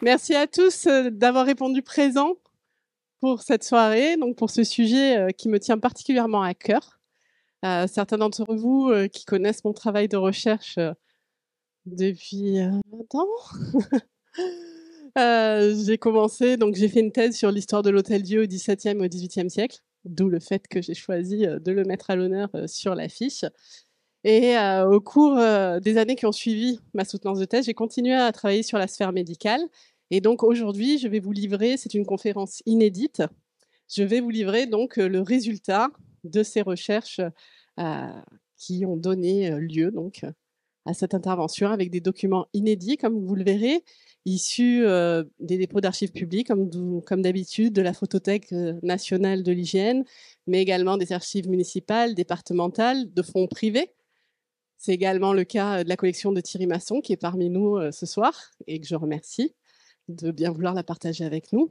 Merci à tous d'avoir répondu présent pour cette soirée, donc pour ce sujet qui me tient particulièrement à cœur. Certains d'entre vous qui connaissent mon travail de recherche depuis 20 ans. J'ai commencé, donc j'ai fait une thèse sur l'histoire de l'Hôtel-Dieu au XVIIe et au XVIIIe siècle, d'où le fait que j'ai choisi de le mettre à l'honneur sur l'affiche. Et au cours des années qui ont suivi ma soutenance de thèse, j'ai continué à travailler sur la sphère médicale. Et donc aujourd'hui, je vais vous livrer, c'est une conférence inédite, je vais vous livrer donc le résultat de ces recherches qui ont donné lieu donc à cette intervention avec des documents inédits, comme vous le verrez, issus des dépôts d'archives publiques, comme d'habitude, de la Photothèque nationale de l'hygiène, mais également des archives municipales, départementales, de fonds privés. C'est également le cas de la collection de Thierry Masson, qui est parmi nous ce soir, et que je remercie de bien vouloir la partager avec nous.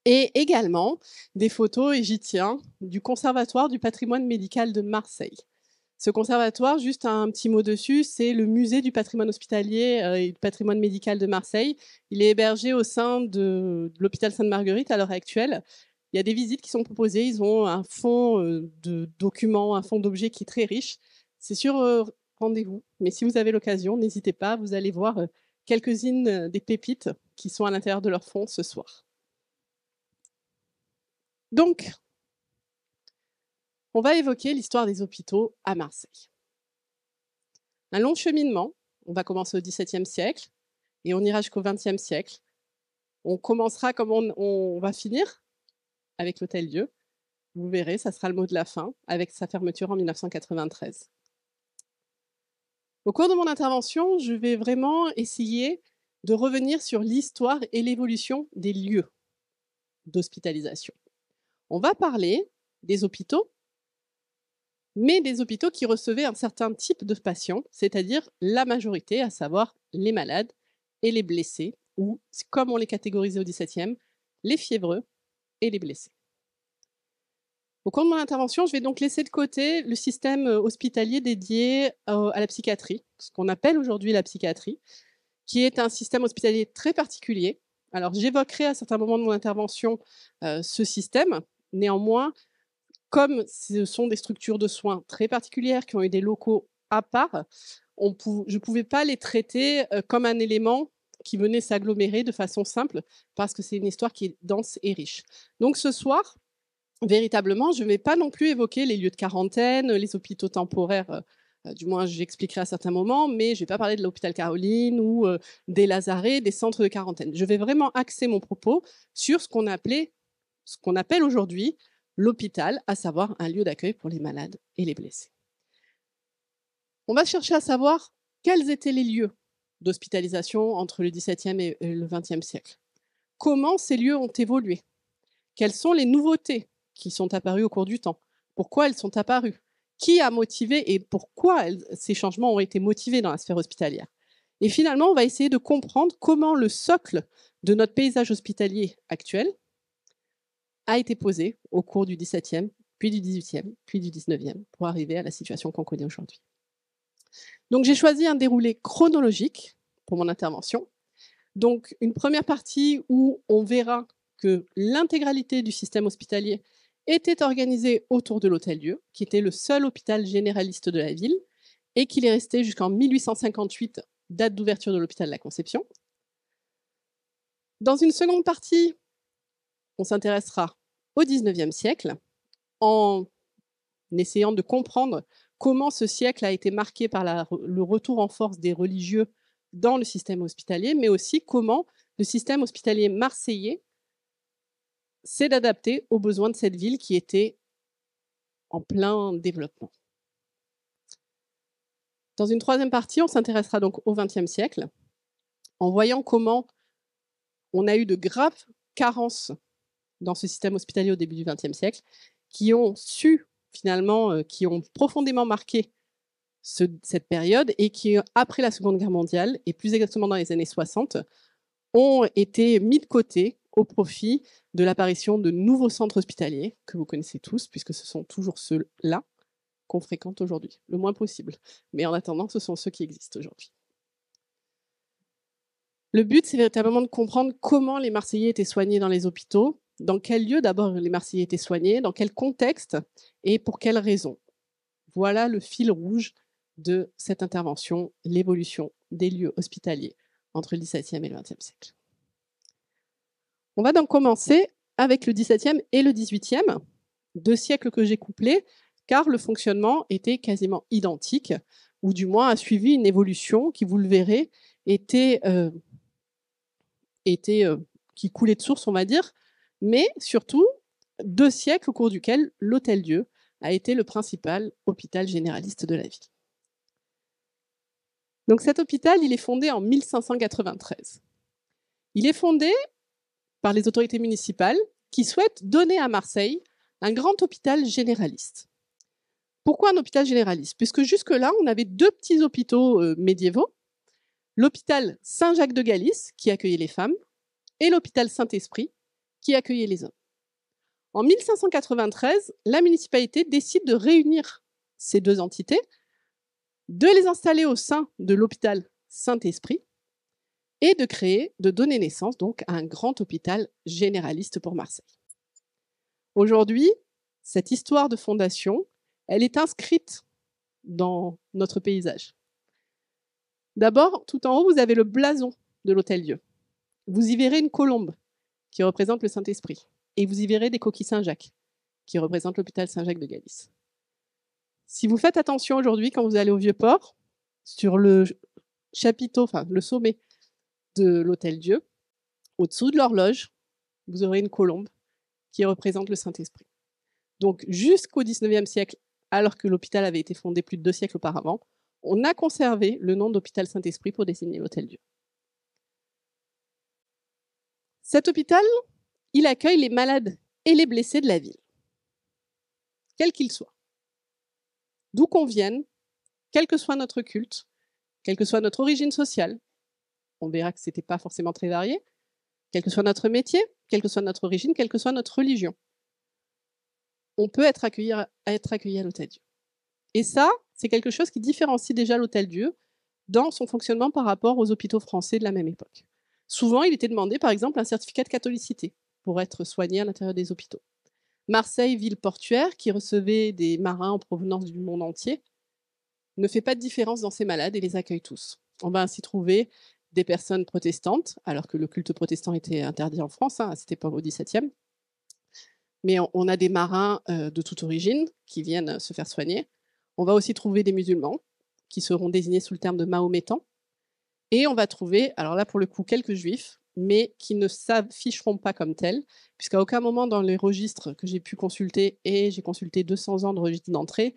Et également des photos, et j'y tiens, du Conservatoire du patrimoine médical de Marseille. Ce conservatoire, juste un petit mot dessus, c'est le musée du patrimoine hospitalier et du patrimoine médical de Marseille. Il est hébergé au sein de l'hôpital Sainte-Marguerite à l'heure actuelle. Il y a des visites qui sont proposées. Ils ont un fonds de documents, un fonds d'objets qui est très riche. C'est sur rendez-vous. Mais si vous avez l'occasion, n'hésitez pas. Vous allez voir quelques-unes des pépites qui sont à l'intérieur de leur fonds ce soir. Donc, on va évoquer l'histoire des hôpitaux à Marseille. Un long cheminement. On va commencer au XVIIe siècle et on ira jusqu'au XXe siècle. On commencera comme on va finir avec l'Hôtel-Dieu. Vous verrez, ça sera le mot de la fin, avec sa fermeture en 1993. Au cours de mon intervention, je vais vraiment essayer de revenir sur l'histoire et l'évolution des lieux d'hospitalisation. On va parler des hôpitaux, mais des hôpitaux qui recevaient un certain type de patients, c'est-à-dire la majorité, à savoir les malades et les blessés, ou, comme on les catégorisait au XVIIe, les fiévreux et les blessés. Au cours de mon intervention, je vais donc laisser de côté le système hospitalier dédié à la psychiatrie, ce qu'on appelle aujourd'hui la psychiatrie, qui est un système hospitalier très particulier. Alors, j'évoquerai à certains moments de mon intervention ce système. Néanmoins, comme ce sont des structures de soins très particulières qui ont eu des locaux à part, je ne pouvais pas les traiter comme un élément qui venait s'agglomérer de façon simple, parce que c'est une histoire qui est dense et riche. Donc ce soir, véritablement, je ne vais pas non plus évoquer les lieux de quarantaine, les hôpitaux temporaires, du moins j'expliquerai à certains moments, mais je ne vais pas parler de l'hôpital Caroline ou des Lazarets, des centres de quarantaine. Je vais vraiment axer mon propos sur ce qu'on appelle aujourd'hui l'hôpital, à savoir un lieu d'accueil pour les malades et les blessés. On va chercher à savoir quels étaient les lieux d'hospitalisation entre le XVIIe et le XXe siècle. Comment ces lieux ont évolué? Quelles sont les nouveautés qui sont apparues au cours du temps? Pourquoi elles sont apparues? Qui a motivé et pourquoi ces changements ont été motivés dans la sphère hospitalière? Et finalement, on va essayer de comprendre comment le socle de notre paysage hospitalier actuel a été posé au cours du XVIIe, puis du XVIIIe, puis du XIXe, pour arriver à la situation qu'on connaît aujourd'hui. Donc j'ai choisi un déroulé chronologique pour mon intervention. Donc une première partie où on verra que l'intégralité du système hospitalier était organisée autour de l'Hôtel-Dieu, qui était le seul hôpital généraliste de la ville, et qu'il est resté jusqu'en 1858, date d'ouverture de l'hôpital de la Conception. Dans une seconde partie, on s'intéressera au XIXe siècle, en essayant de comprendre comment ce siècle a été marqué par le retour en force des religieux dans le système hospitalier, mais aussi comment le système hospitalier marseillais s'est adapté aux besoins de cette ville qui était en plein développement. Dans une troisième partie, on s'intéressera donc au XXe siècle, en voyant comment on a eu de graves carences dans ce système hospitalier au début du XXe siècle, qui ont qui ont profondément marqué cette période et qui, après la Seconde Guerre mondiale, et plus exactement dans les années 60, ont été mis de côté au profit de l'apparition de nouveaux centres hospitaliers, que vous connaissez tous, puisque ce sont toujours ceux-là qu'on fréquente aujourd'hui, le moins possible. Mais en attendant, ce sont ceux qui existent aujourd'hui. Le but, c'est véritablement de comprendre comment les Marseillais étaient soignés dans les hôpitaux, dans quel lieu d'abord les Marseillais étaient soignés, dans quel contexte et pour quelles raisons. Voilà le fil rouge de cette intervention, l'évolution des lieux hospitaliers entre le XVIIe et le XXe siècle. On va donc commencer avec le XVIIe et le XVIIIe, 2 siècles que j'ai couplés, car le fonctionnement était quasiment identique, ou du moins a suivi une évolution qui, vous le verrez, qui coulait de source, on va dire, mais surtout 2 siècles au cours duquel l'Hôtel-Dieu a été le principal hôpital généraliste de la ville. Donc cet hôpital, il est fondé en 1593. Il est fondé par les autorités municipales qui souhaitent donner à Marseille un grand hôpital généraliste. Pourquoi un hôpital généraliste? Puisque jusque-là, on avait 2 petits hôpitaux médiévaux, l'hôpital Saint-Jacques de Galice, qui accueillait les femmes, et l'hôpital Saint-Esprit, qui accueillait les hommes. En 1593, la municipalité décide de réunir ces 2 entités, de les installer au sein de l'hôpital Saint-Esprit et de donner naissance donc à un grand hôpital généraliste pour Marseille. Aujourd'hui, cette histoire de fondation, elle est inscrite dans notre paysage. D'abord, tout en haut, vous avez le blason de l'Hôtel-Dieu. Vous y verrez une colombe qui représente le Saint-Esprit. Et vous y verrez des coquilles Saint-Jacques qui représentent l'hôpital Saint-Jacques de Galice. Si vous faites attention aujourd'hui, quand vous allez au Vieux-Port, sur le chapiteau, enfin le sommet de l'Hôtel-Dieu, au-dessous de l'horloge, vous aurez une colombe qui représente le Saint-Esprit. Donc jusqu'au XIXe siècle, alors que l'hôpital avait été fondé plus de 2 siècles auparavant, on a conservé le nom d'hôpital Saint-Esprit pour désigner l'Hôtel-Dieu. Cet hôpital, il accueille les malades et les blessés de la ville, quels qu'ils soient. D'où qu'on vienne, quel que soit notre culte, quelle que soit notre origine sociale, on verra que ce n'était pas forcément très varié, quel que soit notre métier, quelle que soit notre origine, quelle que soit notre religion, on peut être accueilli à l'Hôtel-Dieu. Et ça, c'est quelque chose qui différencie déjà l'Hôtel-Dieu dans son fonctionnement par rapport aux hôpitaux français de la même époque. Souvent, il était demandé, par exemple, un certificat de catholicité pour être soigné à l'intérieur des hôpitaux. Marseille, ville portuaire, qui recevait des marins en provenance du monde entier, ne fait pas de différence dans ses malades et les accueille tous. On va ainsi trouver des personnes protestantes, alors que le culte protestant était interdit en France, à cette époque au XVIIe. Mais on a des marins de toute origine qui viennent se faire soigner. On va aussi trouver des musulmans qui seront désignés sous le terme de mahométans. Et on va trouver, alors là pour le coup, quelques juifs, mais qui ne s'afficheront pas comme tels, puisqu'à aucun moment dans les registres que j'ai pu consulter, et j'ai consulté 200 ans de registres d'entrée,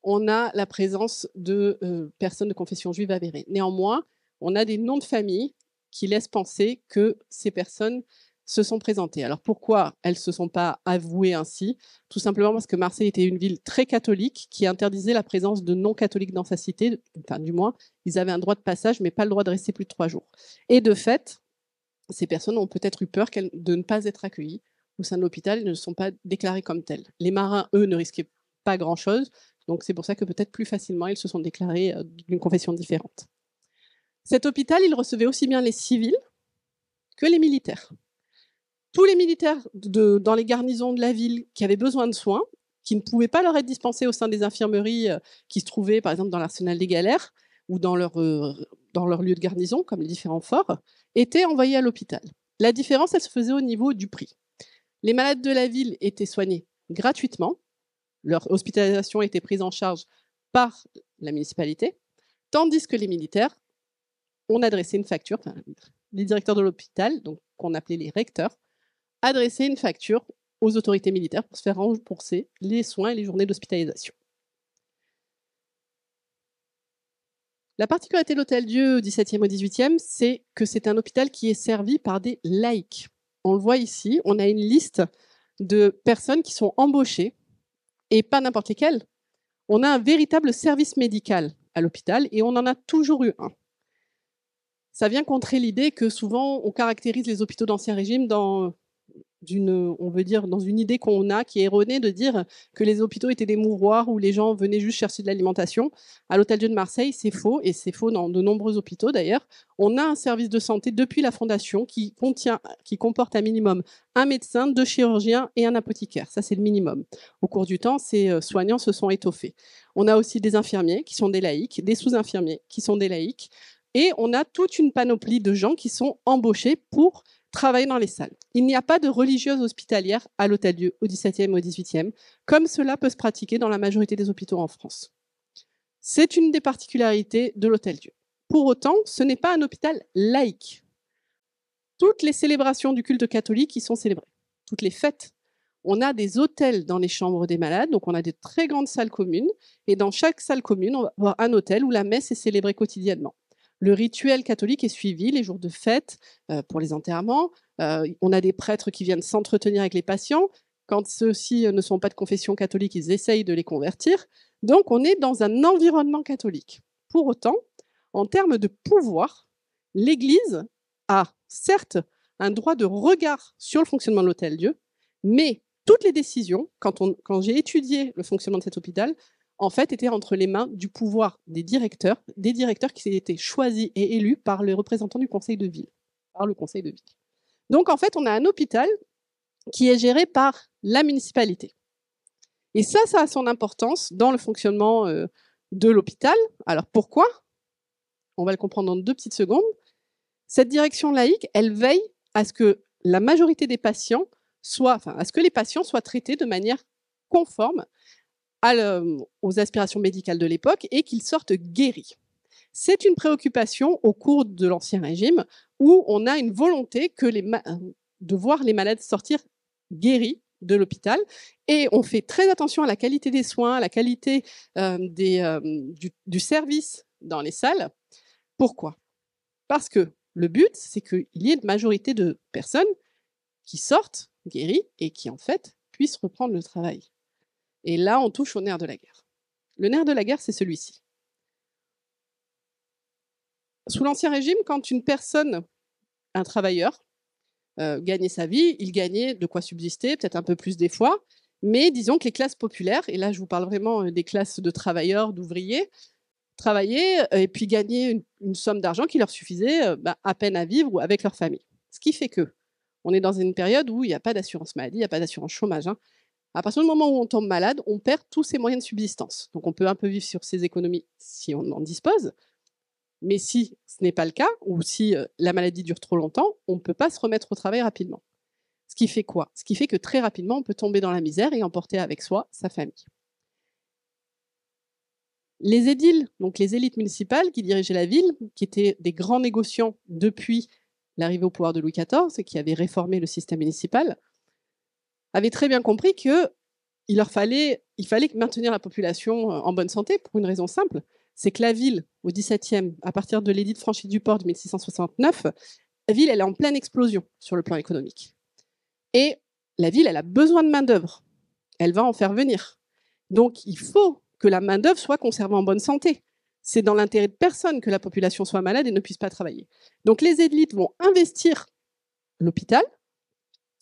on a la présence de personnes de confession juive avérées. Néanmoins, on a des noms de famille qui laissent penser que ces personnes se sont présentées. Alors pourquoi elles ne se sont pas avouées ainsi? Tout simplement parce que Marseille était une ville très catholique qui interdisait la présence de non-catholiques dans sa cité, enfin du moins, ils avaient un droit de passage, mais pas le droit de rester plus de 3 jours. Et de fait, ces personnes ont peut-être eu peur de ne pas être accueillies au sein de l'hôpital, ne sont pas déclarées comme telles. Les marins, eux, ne risquaient pas grand-chose, donc c'est pour ça que peut-être plus facilement, ils se sont déclarés d'une confession différente. Cet hôpital, il recevait aussi bien les civils que les militaires. Tous les militaires dans les garnisons de la ville qui avaient besoin de soins, qui ne pouvaient pas leur être dispensés au sein des infirmeries qui se trouvaient par exemple dans l'arsenal des galères ou dans leur lieu de garnison, comme les différents forts, étaient envoyés à l'hôpital. La différence, elle se faisait au niveau du prix. Les malades de la ville étaient soignés gratuitement, leur hospitalisation était prise en charge par la municipalité, tandis que les militaires, on adressait une facture, enfin, les directeurs de l'hôpital, donc qu'on appelait les recteurs, adresser une facture aux autorités militaires pour se faire rembourser les soins et les journées d'hospitalisation. La particularité de l'Hôtel-Dieu au XVIIe au XVIIIe, c'est que c'est un hôpital qui est servi par des laïcs. On le voit ici, on a une liste de personnes qui sont embauchées, et pas n'importe lesquelles. On a un véritable service médical à l'hôpital, et on en a toujours eu un. Ça vient contrer l'idée que souvent, on caractérise les hôpitaux d'Ancien Régime dans on veut dire, dans une idée qu'on a qui est erronée de dire que les hôpitaux étaient des mouroirs où les gens venaient juste chercher de l'alimentation. À l'Hôtel-Dieu de Marseille, c'est faux, et c'est faux dans de nombreux hôpitaux d'ailleurs. On a un service de santé depuis la fondation qui comporte un minimum un médecin, 2 chirurgiens et un apothicaire. Ça, c'est le minimum. Au cours du temps, ces soignants se sont étoffés. On a aussi des infirmiers qui sont des laïcs, des sous-infirmiers qui sont des laïcs, et on a toute une panoplie de gens qui sont embauchés pour travailler dans les salles. Il n'y a pas de religieuse hospitalière à l'Hôtel-Dieu au XVIIe et au XVIIIe, comme cela peut se pratiquer dans la majorité des hôpitaux en France. C'est une des particularités de l'Hôtel-Dieu. Pour autant, ce n'est pas un hôpital laïque. Toutes les célébrations du culte catholique y sont célébrées, toutes les fêtes. On a des autels dans les chambres des malades, donc on a des très grandes salles communes, et dans chaque salle commune, on va avoir un autel où la messe est célébrée quotidiennement. Le rituel catholique est suivi les jours de fête, pour les enterrements. On a des prêtres qui viennent s'entretenir avec les patients. Quand ceux-ci ne sont pas de confession catholique, ils essayent de les convertir. Donc on est dans un environnement catholique. Pour autant, en termes de pouvoir, l'Église a certes un droit de regard sur le fonctionnement de l'Hôtel-Dieu, mais toutes les décisions, quand j'ai étudié le fonctionnement de cet hôpital, en fait, étaient entre les mains du pouvoir des directeurs qui étaient choisis et élus par les représentants du conseil de ville, par le conseil de ville. Donc, en fait, on a un hôpital qui est géré par la municipalité. Et ça a son importance dans le fonctionnement de l'hôpital. Alors, pourquoi? On va le comprendre en 2 petites secondes. Cette direction laïque, elle veille à ce que la majorité des patients à ce que les patients soient traités de manière conforme aux aspirations médicales de l'époque et qu'ils sortent guéris. C'est une préoccupation au cours de l'Ancien Régime où on a une volonté de voir les malades sortir guéris de l'hôpital, et on fait très attention à la qualité des soins, à la qualité du service dans les salles. Pourquoi? Parce que le but, c'est qu'il y ait une majorité de personnes qui sortent guéries et qui, en fait, puissent reprendre le travail. Et là, on touche au nerf de la guerre. Le nerf de la guerre, c'est celui-ci. Sous l'Ancien Régime, quand une personne, un travailleur, gagnait sa vie, il gagnait de quoi subsister, peut-être un peu plus des fois, mais disons que les classes populaires, et là je vous parle vraiment des classes de travailleurs, d'ouvriers, travaillaient et puis gagnaient une somme d'argent qui leur suffisait à peine à vivre ou avec leur famille. Ce qui fait que on est dans une période où il n'y a pas d'assurance maladie, il n'y a pas d'assurance chômage. À partir du moment où on tombe malade, on perd tous ses moyens de subsistance. Donc on peut un peu vivre sur ses économies si on en dispose, mais si ce n'est pas le cas, ou si la maladie dure trop longtemps, on ne peut pas se remettre au travail rapidement. Ce qui fait quoi? Ce qui fait que très rapidement, on peut tomber dans la misère et emporter avec soi sa famille. Les édiles, donc les élites municipales qui dirigeaient la ville, qui étaient des grands négociants depuis l'arrivée au pouvoir de Louis XIV et qui avaient réformé le système municipal, avaient très bien compris qu'il fallait maintenir la population en bonne santé pour une raison simple, c'est que la ville, au XVIIe, à partir de l'édit de Franchise-du-Port de 1669, la ville, elle est en pleine explosion sur le plan économique. Et la ville, elle a besoin de main-d'œuvre. Elle va en faire venir. Donc, il faut que la main-d'œuvre soit conservée en bonne santé. C'est dans l'intérêt de personne que la population soit malade et ne puisse pas travailler. Donc, les élites vont investir l'hôpital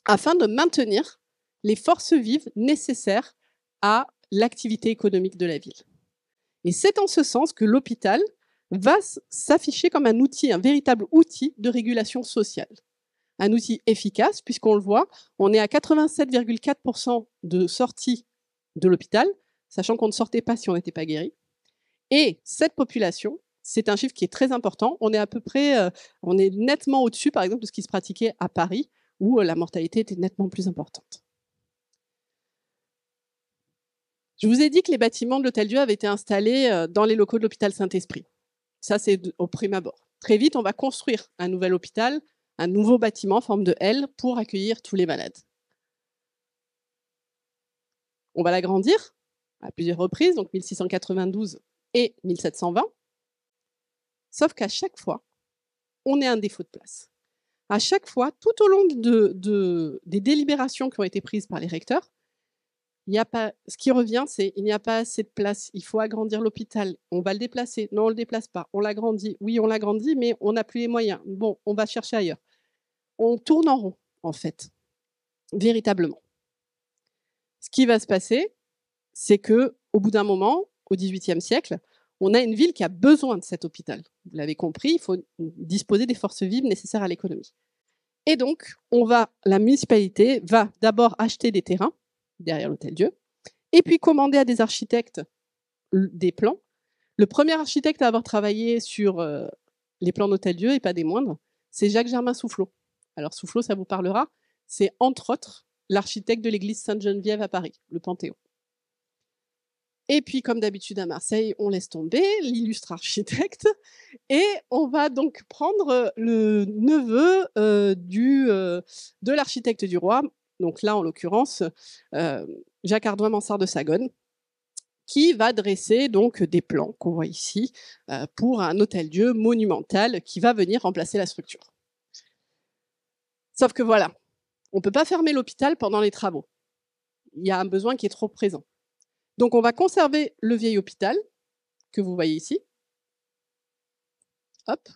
afin de maintenir les forces vives nécessaires à l'activité économique de la ville. Et c'est en ce sens que l'hôpital va s'afficher comme un outil, un véritable outil de régulation sociale. Un outil efficace, puisqu'on le voit, on est à 87,4% de sortie de l'hôpital, sachant qu'on ne sortait pas si on n'était pas guéri. Et cette population, c'est un chiffre qui est très important. On est à peu près, on est nettement au-dessus, par exemple, de ce qui se pratiquait à Paris, où la mortalité était nettement plus importante. Je vous ai dit que les bâtiments de l'Hôtel-Dieu avaient été installés dans les locaux de l'hôpital Saint-Esprit. Ça, c'est au prime abord. Très vite, on va construire un nouvel hôpital, un nouveau bâtiment en forme de L pour accueillir tous les malades. On va l'agrandir à plusieurs reprises, donc 1692 et 1720. Sauf qu'à chaque fois, on a un défaut de place. À chaque fois, tout au long des délibérations qui ont été prises par les recteurs, ce qui revient, c'est il n'y a pas assez de place, il faut agrandir l'hôpital, on va le déplacer, non on ne le déplace pas, on l'agrandit, oui on l'agrandit, mais on n'a plus les moyens, bon on va chercher ailleurs. On tourne en rond en fait. véritablement. Ce qui va se passer, c'est qu'au bout d'un moment, au XVIIIe siècle, on a une ville qui a besoin de cet hôpital. Vous l'avez compris, il faut disposer des forces vives nécessaires à l'économie. Et donc, la municipalité va d'abord acheter des terrains derrière l'Hôtel-Dieu, et puis commander à des architectes des plans. Le premier architecte à avoir travaillé sur les plans d'Hôtel-Dieu, et pas des moindres, c'est Jacques-Germain Soufflot. Alors Soufflot, ça vous parlera, c'est entre autres l'architecte de l'église Sainte-Geneviève à Paris, le Panthéon. Et puis, comme d'habitude à Marseille, on laisse tomber l'illustre architecte et on va donc prendre le neveu de l'architecte du roi, donc là, en l'occurrence, Jacques Ardouin Mansart de Sagonne, qui va dresser donc des plans qu'on voit ici pour un hôtel-dieu monumental qui va venir remplacer la structure. Sauf que voilà, on ne peut pas fermer l'hôpital pendant les travaux. Il y a un besoin qui est trop présent. Donc, on va conserver le vieil hôpital que vous voyez ici. Hop.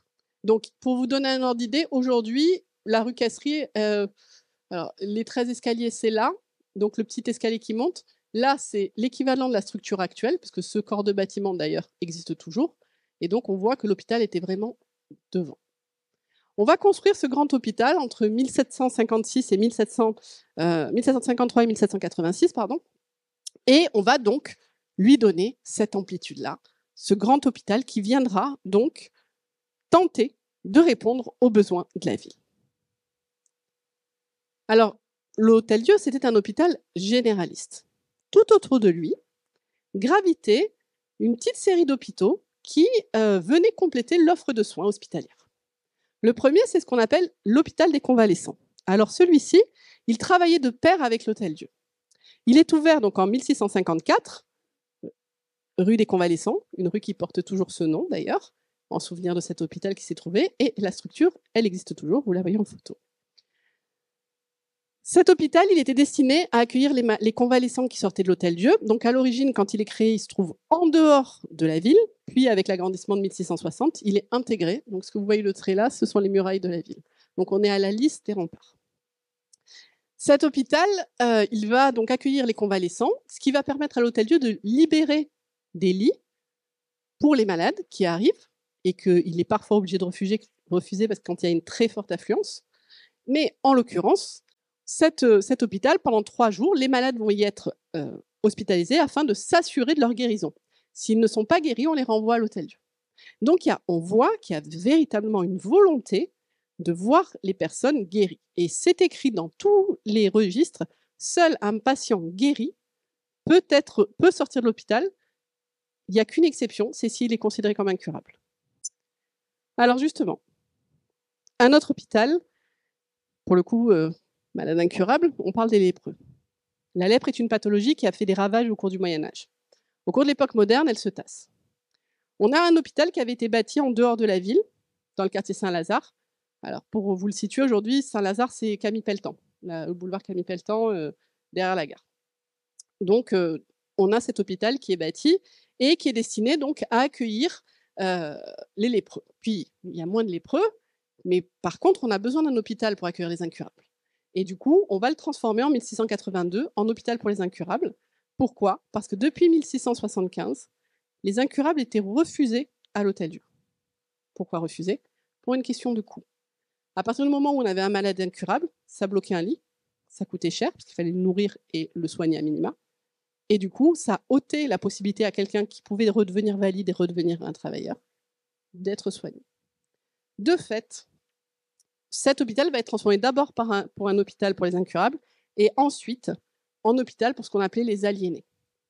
Donc, pour vous donner un ordre d'idée, aujourd'hui, la rue Casserie, alors, les 13 escaliers, c'est là. Donc, le petit escalier qui monte. Là, c'est l'équivalent de la structure actuelle, puisque ce corps de bâtiment, d'ailleurs, existe toujours. Et donc, on voit que l'hôpital était vraiment devant. On va construire ce grand hôpital entre 1756 et 1753 et 1786, pardon. Et on va donc lui donner cette amplitude-là, ce grand hôpital qui viendra donc tenter de répondre aux besoins de la ville. Alors, l'Hôtel-Dieu, c'était un hôpital généraliste. Tout autour de lui gravitait une petite série d'hôpitaux qui venaient compléter l'offre de soins hospitalière. Le premier, c'est ce qu'on appelle l'hôpital des convalescents. Alors celui-ci, il travaillait de pair avec l'Hôtel-Dieu. Il est ouvert donc en 1654, rue des Convalescents, une rue qui porte toujours ce nom d'ailleurs, en souvenir de cet hôpital qui s'est trouvé, et la structure, elle existe toujours, vous la voyez en photo. Cet hôpital, il était destiné à accueillir les convalescents qui sortaient de l'Hôtel-Dieu. Donc à l'origine, quand il est créé, il se trouve en dehors de la ville, puis avec l'agrandissement de 1660, il est intégré. Donc ce que vous voyez le trait là, ce sont les murailles de la ville. Donc on est à la liste des remparts. Cet hôpital, il va donc accueillir les convalescents, ce qui va permettre à l'Hôtel-Dieu de libérer des lits pour les malades qui arrivent et qu'il est parfois obligé de refuser parce que quand il y a une très forte affluence. Mais en l'occurrence, cet hôpital, pendant 3 jours, les malades vont y être hospitalisés afin de s'assurer de leur guérison. S'ils ne sont pas guéris, on les renvoie à l'Hôtel-Dieu. Donc on voit qu'il y a véritablement une volonté de voir les personnes guéries. Et c'est écrit dans tous les registres, seul un patient guéri peut sortir de l'hôpital. Il n'y a qu'une exception, c'est s'il est considéré comme incurable. Alors justement, un autre hôpital, pour le coup, malade incurable, on parle des lépreux. La lèpre est une pathologie qui a fait des ravages au cours du Moyen-Âge. Au cours de l'époque moderne, elle se tasse. On a un hôpital qui avait été bâti en dehors de la ville, dans le quartier Saint-Lazare. Alors, pour vous le situer aujourd'hui, Saint-Lazare, c'est Camille Pelletan, le boulevard Camille Pelletan, derrière la gare. Donc, on a cet hôpital qui est bâti et qui est destiné donc à accueillir les lépreux. Puis, il y a moins de lépreux, mais par contre, on a besoin d'un hôpital pour accueillir les incurables. Et du coup, on va le transformer en 1682 en hôpital pour les incurables. Pourquoi? Parce que depuis 1675, les incurables étaient refusés à l'Hôtel-Dieu. Pourquoi refusés? Pour une question de coût. À partir du moment où on avait un malade incurable, ça bloquait un lit, ça coûtait cher parce qu'il fallait le nourrir et le soigner à minima. Et du coup, ça ôtait la possibilité à quelqu'un qui pouvait redevenir valide et redevenir un travailleur d'être soigné. De fait, cet hôpital va être transformé d'abord pour un hôpital pour les incurables et ensuite en hôpital pour ce qu'on appelait les aliénés.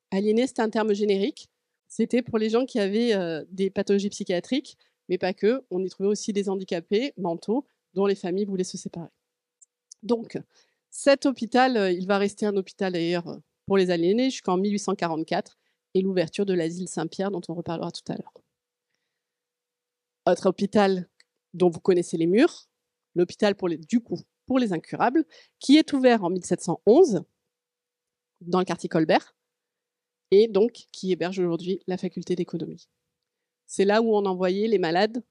Aliénés, c'était un terme générique. C'était pour les gens qui avaient des pathologies psychiatriques, mais pas que. On y trouvait aussi des handicapés mentaux dont les familles voulaient se séparer. Donc, cet hôpital, il va rester un hôpital d'ailleurs pour les aliénés jusqu'en 1844 et l'ouverture de l'asile Saint-Pierre dont on reparlera tout à l'heure. Autre hôpital dont vous connaissez les murs, l'hôpital pour les incurables, qui est ouvert en 1711 dans le quartier Colbert et donc qui héberge aujourd'hui la faculté d'économie. C'est là où on envoyait les malades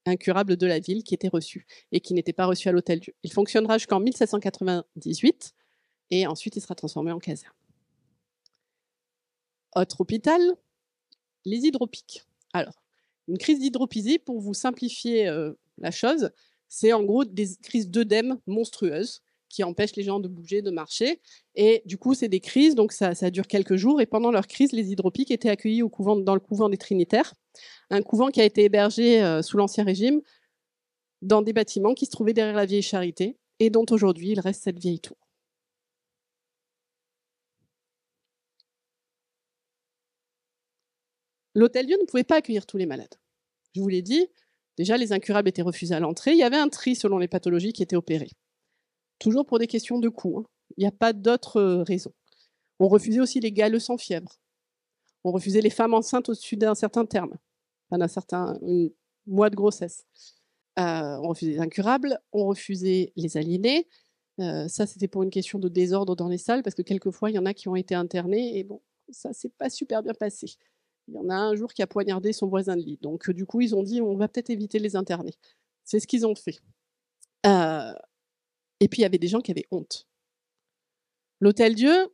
incurable de la ville qui était reçu et qui n'était pas reçu à l'Hôtel-Dieu. Il fonctionnera jusqu'en 1798 et ensuite il sera transformé en caserne. Autre hôpital, les hydropiques. Alors, une crise d'hydropisie, pour vous simplifier la chose, c'est en gros des crises d'œdème monstrueuses qui empêchent les gens de bouger, de marcher. Et du coup, c'est des crises, donc ça dure quelques jours. Et pendant leur crise, les hydropiques étaient accueillis dans le couvent des Trinitaires, un couvent qui a été hébergé sous l'Ancien Régime dans des bâtiments qui se trouvaient derrière la vieille Charité et dont aujourd'hui il reste cette vieille tour. L'Hôtel-Dieu ne pouvait pas accueillir tous les malades. Je vous l'ai dit, déjà les incurables étaient refusés à l'entrée. Il y avait un tri selon les pathologies qui étaient opérées. Toujours pour des questions de coût. Il n'y a pas d'autres raisons. On refusait aussi les galeux sans fièvre. On refusait les femmes enceintes au-dessus d'un certain terme, enfin d'un certain mois de grossesse. On refusait les incurables, on refusait les aliénés. Ça, c'était pour une question de désordre dans les salles, parce que quelquefois, il y en a qui ont été internés, et bon, ça s'est pas super bien passé. Il y en a un jour qui a poignardé son voisin de lit. Donc, du coup, ils ont dit, on va peut-être éviter les interner. C'est ce qu'ils ont fait. Et puis, il y avait des gens qui avaient honte. L'Hôtel-Dieu,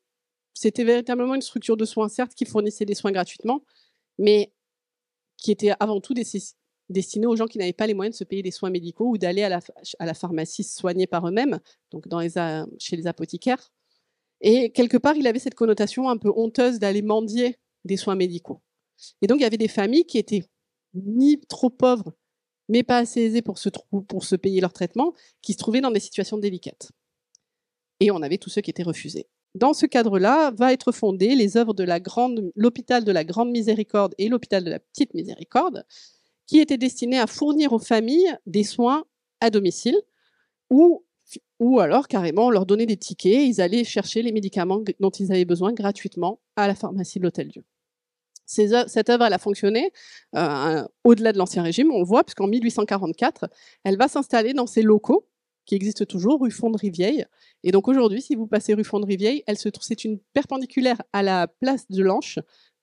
c'était véritablement une structure de soins, certes, qui fournissait des soins gratuitement, mais qui était avant tout destiné aux gens qui n'avaient pas les moyens de se payer des soins médicaux ou d'aller à la pharmacie se soigner par eux-mêmes, donc chez les apothicaires. Et quelque part, il avait cette connotation un peu honteuse d'aller mendier des soins médicaux. Et donc, il y avait des familles qui étaient ni trop pauvres, mais pas assez aisées pour se payer leur traitement, qui se trouvaient dans des situations délicates. Et on avait tous ceux qui étaient refusés. Dans ce cadre-là, va être fondé les œuvres de l'hôpital de la Grande Miséricorde et l'hôpital de la Petite Miséricorde, qui étaient destinés à fournir aux familles des soins à domicile ou alors carrément leur donner des tickets, ils allaient chercher les médicaments dont ils avaient besoin gratuitement à la pharmacie de l'Hôtel-Dieu. Cette œuvre, elle a fonctionné au-delà de l'Ancien Régime, on le voit, puisqu'en 1844, elle va s'installer dans ces locaux qui existent toujours, rue Fondrivieille. Et donc aujourd'hui, si vous passez rue Fondrivieille, c'est une perpendiculaire à la place de l'Anche.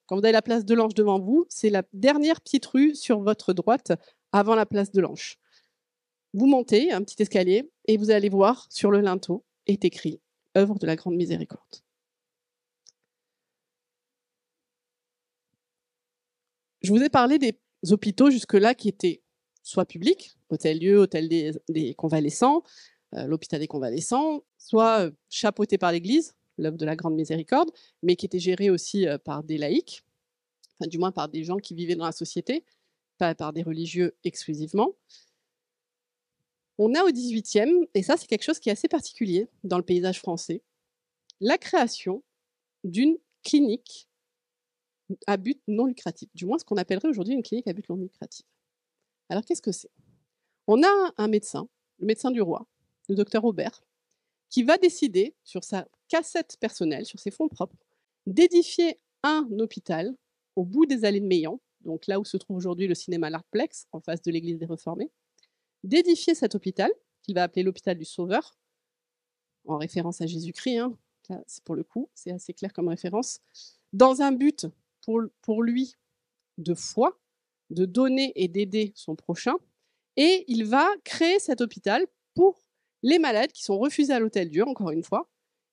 Quand vous avez la place de l'Anche devant vous, c'est la dernière petite rue sur votre droite avant la place de l'Anche. Vous montez un petit escalier et vous allez voir sur le linteau est écrit « Œuvre de la Grande Miséricorde ». Je vous ai parlé des hôpitaux jusque-là qui étaient soit publics, Hôtel-Dieu, Hôtel des Convalescents, l'Hôpital des Convalescents, soit chapeautés par l'Église, l'œuvre de la Grande Miséricorde, mais qui étaient gérés aussi par des laïcs, enfin du moins par des gens qui vivaient dans la société, pas par des religieux exclusivement. On a au XVIIIe, et ça c'est quelque chose qui est assez particulier dans le paysage français, la création d'une clinique à but non lucratif, du moins ce qu'on appellerait aujourd'hui une clinique à but non lucratif. Alors qu'est-ce que c'est? On a un médecin, le médecin du roi, le docteur Aubert, qui va décider, sur sa cassette personnelle, sur ses fonds propres, d'édifier un hôpital au bout des allées de Meilhan, donc là où se trouve aujourd'hui le cinéma L'Artplex, en face de l'église des Réformés, d'édifier cet hôpital, qu'il va appeler l'hôpital du Sauveur, en référence à Jésus-Christ, hein. Là, pour le coup, c'est assez clair comme référence, dans un but pour lui de foi, de donner et d'aider son prochain, et il va créer cet hôpital pour les malades qui sont refusés à l'Hôtel-Dieu, encore une fois,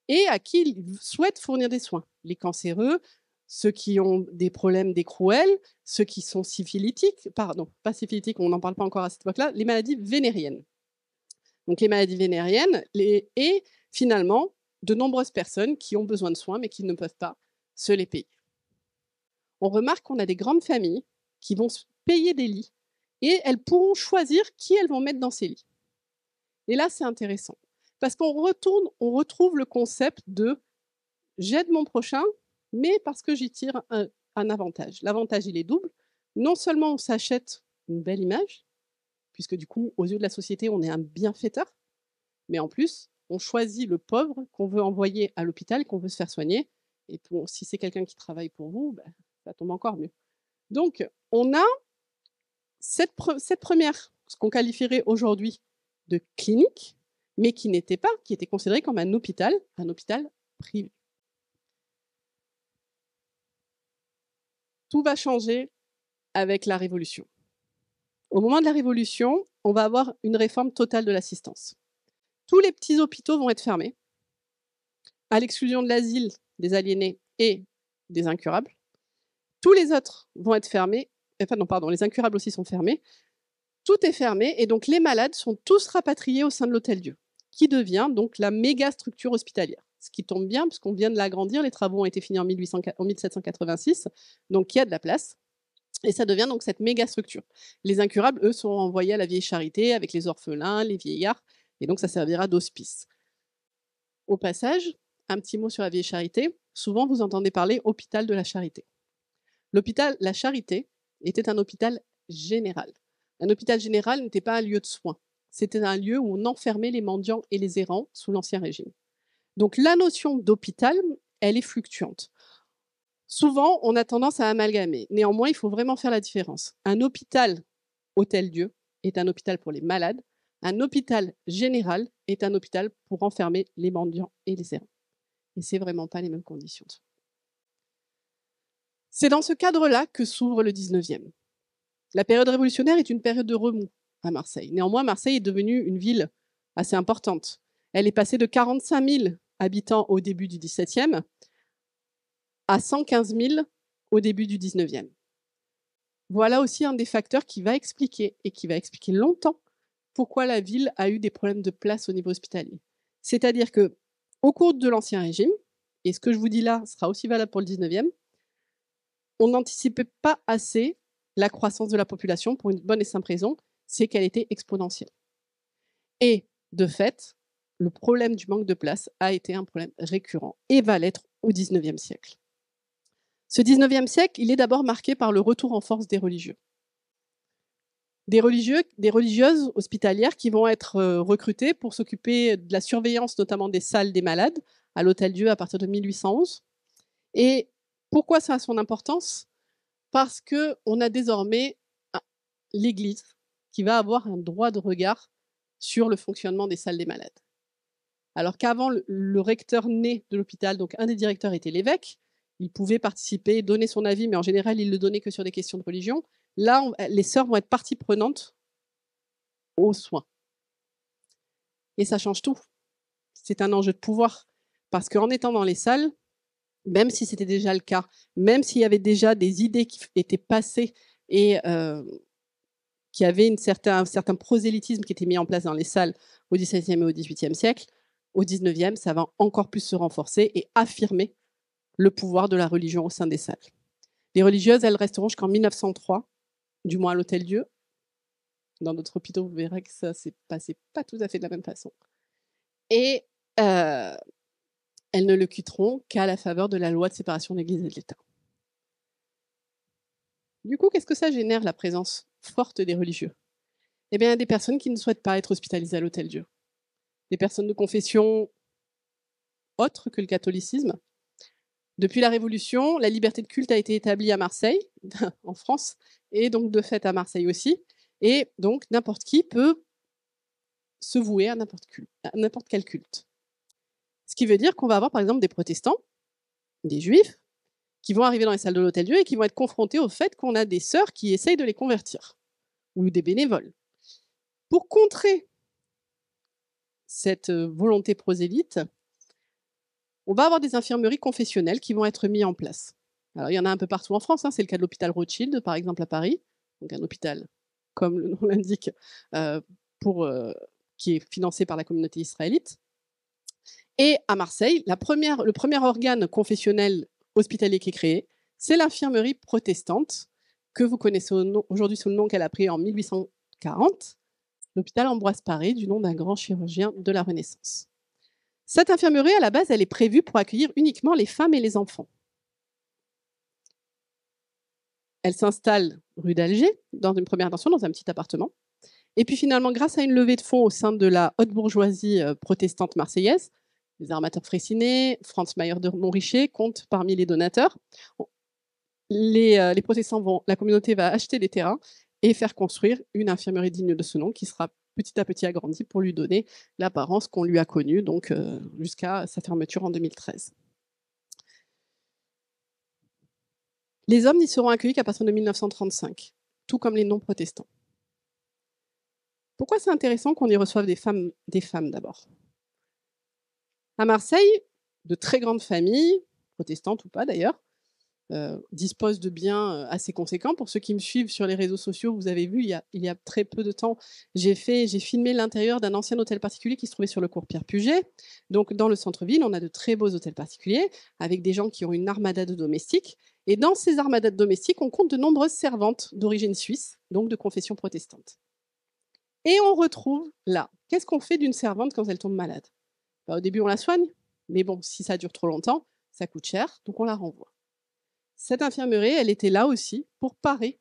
et à qui il souhaite fournir des soins. Les cancéreux, ceux qui ont des problèmes d'écrouelles, ceux qui sont syphilitiques, pardon, pas syphilitiques, on n'en parle pas encore à cette époque-là, les maladies vénériennes. Donc les maladies vénériennes, et finalement, de nombreuses personnes qui ont besoin de soins mais qui ne peuvent pas se les payer. On remarque qu'on a des grandes familles qui vont se payer des lits et elles pourront choisir qui elles vont mettre dans ces lits. Et là, c'est intéressant parce qu'on retrouve le concept de j'aide mon prochain, mais parce que j'y tire un avantage. L'avantage, il est double. Non seulement on s'achète une belle image, puisque du coup, aux yeux de la société, on est un bienfaiteur, mais en plus, on choisit le pauvre qu'on veut envoyer à l'hôpital, qu'on veut se faire soigner. Et si c'est quelqu'un qui travaille pour vous, ben, ça tombe encore mieux. Donc, on a cette première, ce qu'on qualifierait aujourd'hui de clinique, mais qui n'était pas, qui était considérée comme un hôpital privé. Tout va changer avec la Révolution. Au moment de la Révolution, on va avoir une réforme totale de l'assistance. Tous les petits hôpitaux vont être fermés, à l'exclusion de l'asile, des aliénés et des incurables. Tous les autres vont être fermés. Enfin non, pardon, les incurables aussi sont fermés. Tout est fermé et donc les malades sont tous rapatriés au sein de l'Hôtel-Dieu, qui devient donc la méga structure hospitalière. Ce qui tombe bien, puisqu'on vient de l'agrandir, les travaux ont été finis en 1786, donc il y a de la place. Et ça devient donc cette méga structure. Les incurables, eux, sont envoyés à la vieille charité avec les orphelins, les vieillards, et donc ça servira d'hospice. Au passage, un petit mot sur la vieille charité. Souvent, vous entendez parler hôpital de la charité. L'hôpital La Charité était un hôpital général. Un hôpital général n'était pas un lieu de soins. C'était un lieu où on enfermait les mendiants et les errants sous l'Ancien Régime. Donc la notion d'hôpital, elle est fluctuante. Souvent, on a tendance à amalgamer. Néanmoins, il faut vraiment faire la différence. Un hôpital Hôtel-Dieu est un hôpital pour les malades. Un hôpital général est un hôpital pour enfermer les mendiants et les errants. Et c'est vraiment pas les mêmes conditions. C'est dans ce cadre-là que s'ouvre le 19e. La période révolutionnaire est une période de remous à Marseille. Néanmoins, Marseille est devenue une ville assez importante. Elle est passée de 45 000 habitants au début du XVIIe à 115 000 au début du XIXe. Voilà aussi un des facteurs qui va expliquer, et qui va expliquer longtemps, pourquoi la ville a eu des problèmes de place au niveau hospitalier. C'est-à-dire qu'au cours de l'Ancien Régime, et ce que je vous dis là sera aussi valable pour le XIXe, on n'anticipait pas assez la croissance de la population pour une bonne et simple raison, c'est qu'elle était exponentielle. Et de fait, le problème du manque de place a été un problème récurrent et va l'être au XIXe siècle. Ce XIXe siècle, il est d'abord marqué par le retour en force des religieux. Des religieuses hospitalières qui vont être recrutées pour s'occuper de la surveillance notamment des salles des malades à l'Hôtel-Dieu à partir de 1811. Et pourquoi ça a son importance? Parce qu'on a désormais l'Église qui va avoir un droit de regard sur le fonctionnement des salles des malades. Alors qu'avant, le recteur né de l'hôpital, donc un des directeurs était l'évêque, il pouvait participer, donner son avis, mais en général, il ne le donnait que sur des questions de religion. Là, les sœurs vont être partie prenante aux soins. Et ça change tout. C'est un enjeu de pouvoir. Parce qu'en étant dans les salles, même si c'était déjà le cas, même s'il y avait déjà des idées qui étaient passées et qu'il y avait un certain prosélytisme qui était mis en place dans les salles au XVIIe et au XVIIIe siècle, au XIXe, ça va encore plus se renforcer et affirmer le pouvoir de la religion au sein des salles. Les religieuses, elles resteront jusqu'en 1903, du moins à l'Hôtel-Dieu. Dans d'autres hôpitaux, vous verrez que ça s'est passé pas tout à fait de la même façon. Et elles ne le quitteront qu'à la faveur de la loi de séparation de l'Église et de l'État. Du coup, qu'est-ce que ça génère, la présence forte des religieux? Eh bien, des personnes qui ne souhaitent pas être hospitalisées à l'Hôtel-Dieu. Des personnes de confession autre que le catholicisme. Depuis la Révolution, la liberté de culte a été établie à Marseille, en France, et donc de fait à Marseille aussi. Et donc, n'importe qui peut se vouer à n'importe quel culte. Ce qui veut dire qu'on va avoir, par exemple, des protestants, des juifs, qui vont arriver dans les salles de l'Hôtel-Dieu et qui vont être confrontés au fait qu'on a des sœurs qui essayent de les convertir, ou des bénévoles. Pour contrer cette volonté prosélyte, on va avoir des infirmeries confessionnelles qui vont être mises en place. Alors, il y en a un peu partout en France, hein. C'est le cas de l'hôpital Rothschild, par exemple, à Paris, donc un hôpital, comme le nom l'indique, qui est financé par la communauté israélite. Et à Marseille, le premier organe confessionnel hospitalier qui est créé, c'est l'infirmerie protestante, que vous connaissez aujourd'hui sous le nom qu'elle a pris en 1840, l'hôpital Ambroise Paré, du nom d'un grand chirurgien de la Renaissance. Cette infirmerie, à la base, elle est prévue pour accueillir uniquement les femmes et les enfants. Elle s'installe rue d'Alger, dans une première intention, dans un petit appartement. Et puis finalement, grâce à une levée de fonds au sein de la haute bourgeoisie protestante marseillaise, les armateurs Freycinet, Franz Mayer de Montricher comptent parmi les donateurs. Les protestants la communauté va acheter des terrains et faire construire une infirmerie digne de ce nom qui sera petit à petit agrandie pour lui donner l'apparence qu'on lui a connue, donc jusqu'à sa fermeture en 2013. Les hommes n'y seront accueillis qu'à partir de 1935, tout comme les non-protestants. Pourquoi c'est intéressant qu'on y reçoive des femmes d'abord? À Marseille, de très grandes familles, protestantes ou pas d'ailleurs, disposent de biens assez conséquents. Pour ceux qui me suivent sur les réseaux sociaux, vous avez vu, il y a très peu de temps, j'ai filmé l'intérieur d'un ancien hôtel particulier qui se trouvait sur le cours Pierre-Puget. Donc dans le centre-ville, on a de très beaux hôtels particuliers, avec des gens qui ont une armada de domestiques. Et dans ces armadas de domestiques, on compte de nombreuses servantes d'origine suisse, donc de confession protestante. Et on retrouve là, qu'est-ce qu'on fait d'une servante quand elle tombe malade? Au début, on la soigne, mais bon, si ça dure trop longtemps, ça coûte cher, donc on la renvoie. Cette infirmerie, elle était là aussi pour parer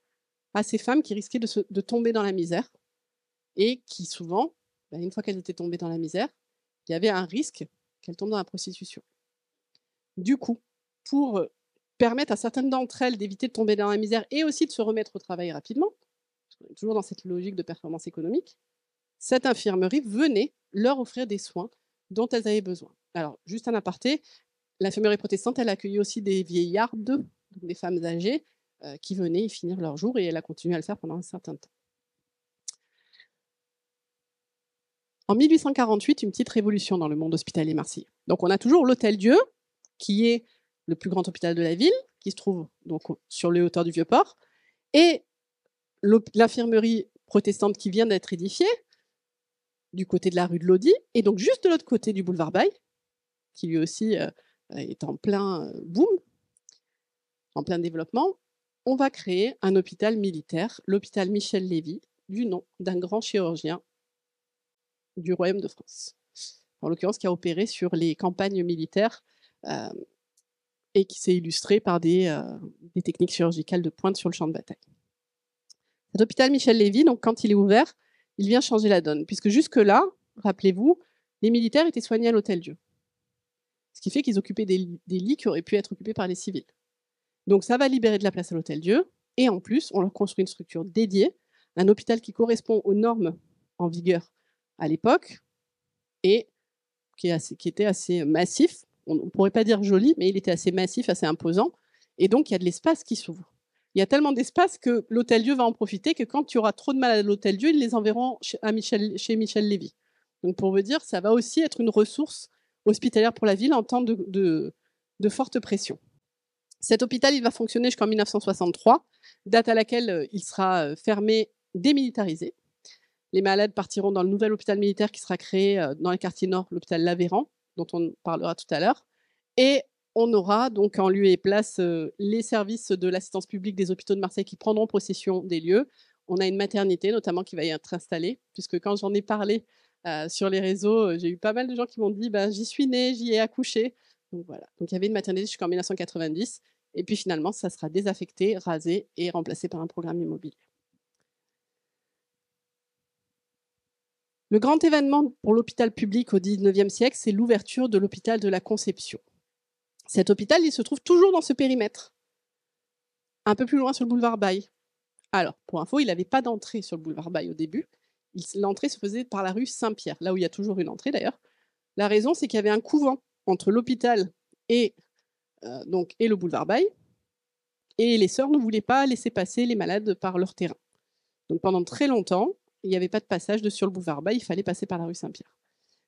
à ces femmes qui risquaient de tomber dans la misère et qui souvent, une fois qu'elles étaient tombées dans la misère, il y avait un risque qu'elles tombent dans la prostitution. Du coup, pour permettre à certaines d'entre elles d'éviter de tomber dans la misère et aussi de se remettre au travail rapidement, parce qu'on est toujours dans cette logique de performance économique, cette infirmerie venait leur offrir des soins dont elles avaient besoin. Alors, juste un aparté, l'infirmerie protestante, elle accueillait aussi des vieillardes, des femmes âgées, qui venaient y finir leur jour, et elle a continué à le faire pendant un certain temps. En 1848, une petite révolution dans le monde hospitalier marseillais. Donc on a toujours l'Hôtel-Dieu, qui est le plus grand hôpital de la ville, qui se trouve donc sur les hauteurs du Vieux-Port, et l'infirmerie protestante qui vient d'être édifiée, du côté de la rue de Lodi, et donc juste de l'autre côté du boulevard Baille, qui lui aussi est en plein boom, en plein développement, on va créer un hôpital militaire, l'hôpital Michel Lévy, du nom d'un grand chirurgien du Royaume de France, en l'occurrence qui a opéré sur les campagnes militaires et qui s'est illustré par des techniques chirurgicales de pointe sur le champ de bataille. Cet hôpital Michel Lévy, donc, quand il est ouvert, il vient changer la donne, puisque jusque-là, rappelez-vous, les militaires étaient soignés à l'Hôtel-Dieu. Ce qui fait qu'ils occupaient des lits qui auraient pu être occupés par les civils. Donc ça va libérer de la place à l'Hôtel-Dieu, et en plus, on leur construit une structure dédiée, un hôpital qui correspond aux normes en vigueur à l'époque, et qui était assez massif. On ne pourrait pas dire joli, mais il était assez massif, assez imposant, et donc il y a de l'espace qui s'ouvre. Il y a tellement d'espace que l'Hôtel-Dieu va en profiter, que quand il y aura trop de malades à l'Hôtel-Dieu, ils les enverront chez Michel Lévy. Donc pour vous dire, ça va aussi être une ressource hospitalière pour la ville en temps de forte pression. Cet hôpital, il va fonctionner jusqu'en 1963, date à laquelle il sera fermé, démilitarisé. Les malades partiront dans le nouvel hôpital militaire qui sera créé dans les quartiers nord, l'hôpital Lavéran, dont on parlera tout à l'heure. Et on aura donc en lieu et place les services de l'assistance publique des hôpitaux de Marseille qui prendront possession des lieux. On a une maternité notamment qui va y être installée, puisque quand j'en ai parlé sur les réseaux, j'ai eu pas mal de gens qui m'ont dit j'y suis née, j'y ai accouché. Donc voilà. Donc il y avait une maternité jusqu'en 1990, et puis finalement ça sera désaffecté, rasé et remplacé par un programme immobilier. Le grand événement pour l'hôpital public au XIXe siècle, c'est l'ouverture de l'hôpital de la Conception. Cet hôpital, il se trouve toujours dans ce périmètre, un peu plus loin sur le boulevard Baille. Alors, pour info, il n'avait pas d'entrée sur le boulevard Baille au début. L'entrée se faisait par la rue Saint-Pierre, là où il y a toujours une entrée d'ailleurs. La raison, c'est qu'il y avait un couvent entre l'hôpital et le boulevard Baille, et les sœurs ne voulaient pas laisser passer les malades par leur terrain. Donc pendant très longtemps, il n'y avait pas de passage sur le boulevard Baille, il fallait passer par la rue Saint-Pierre.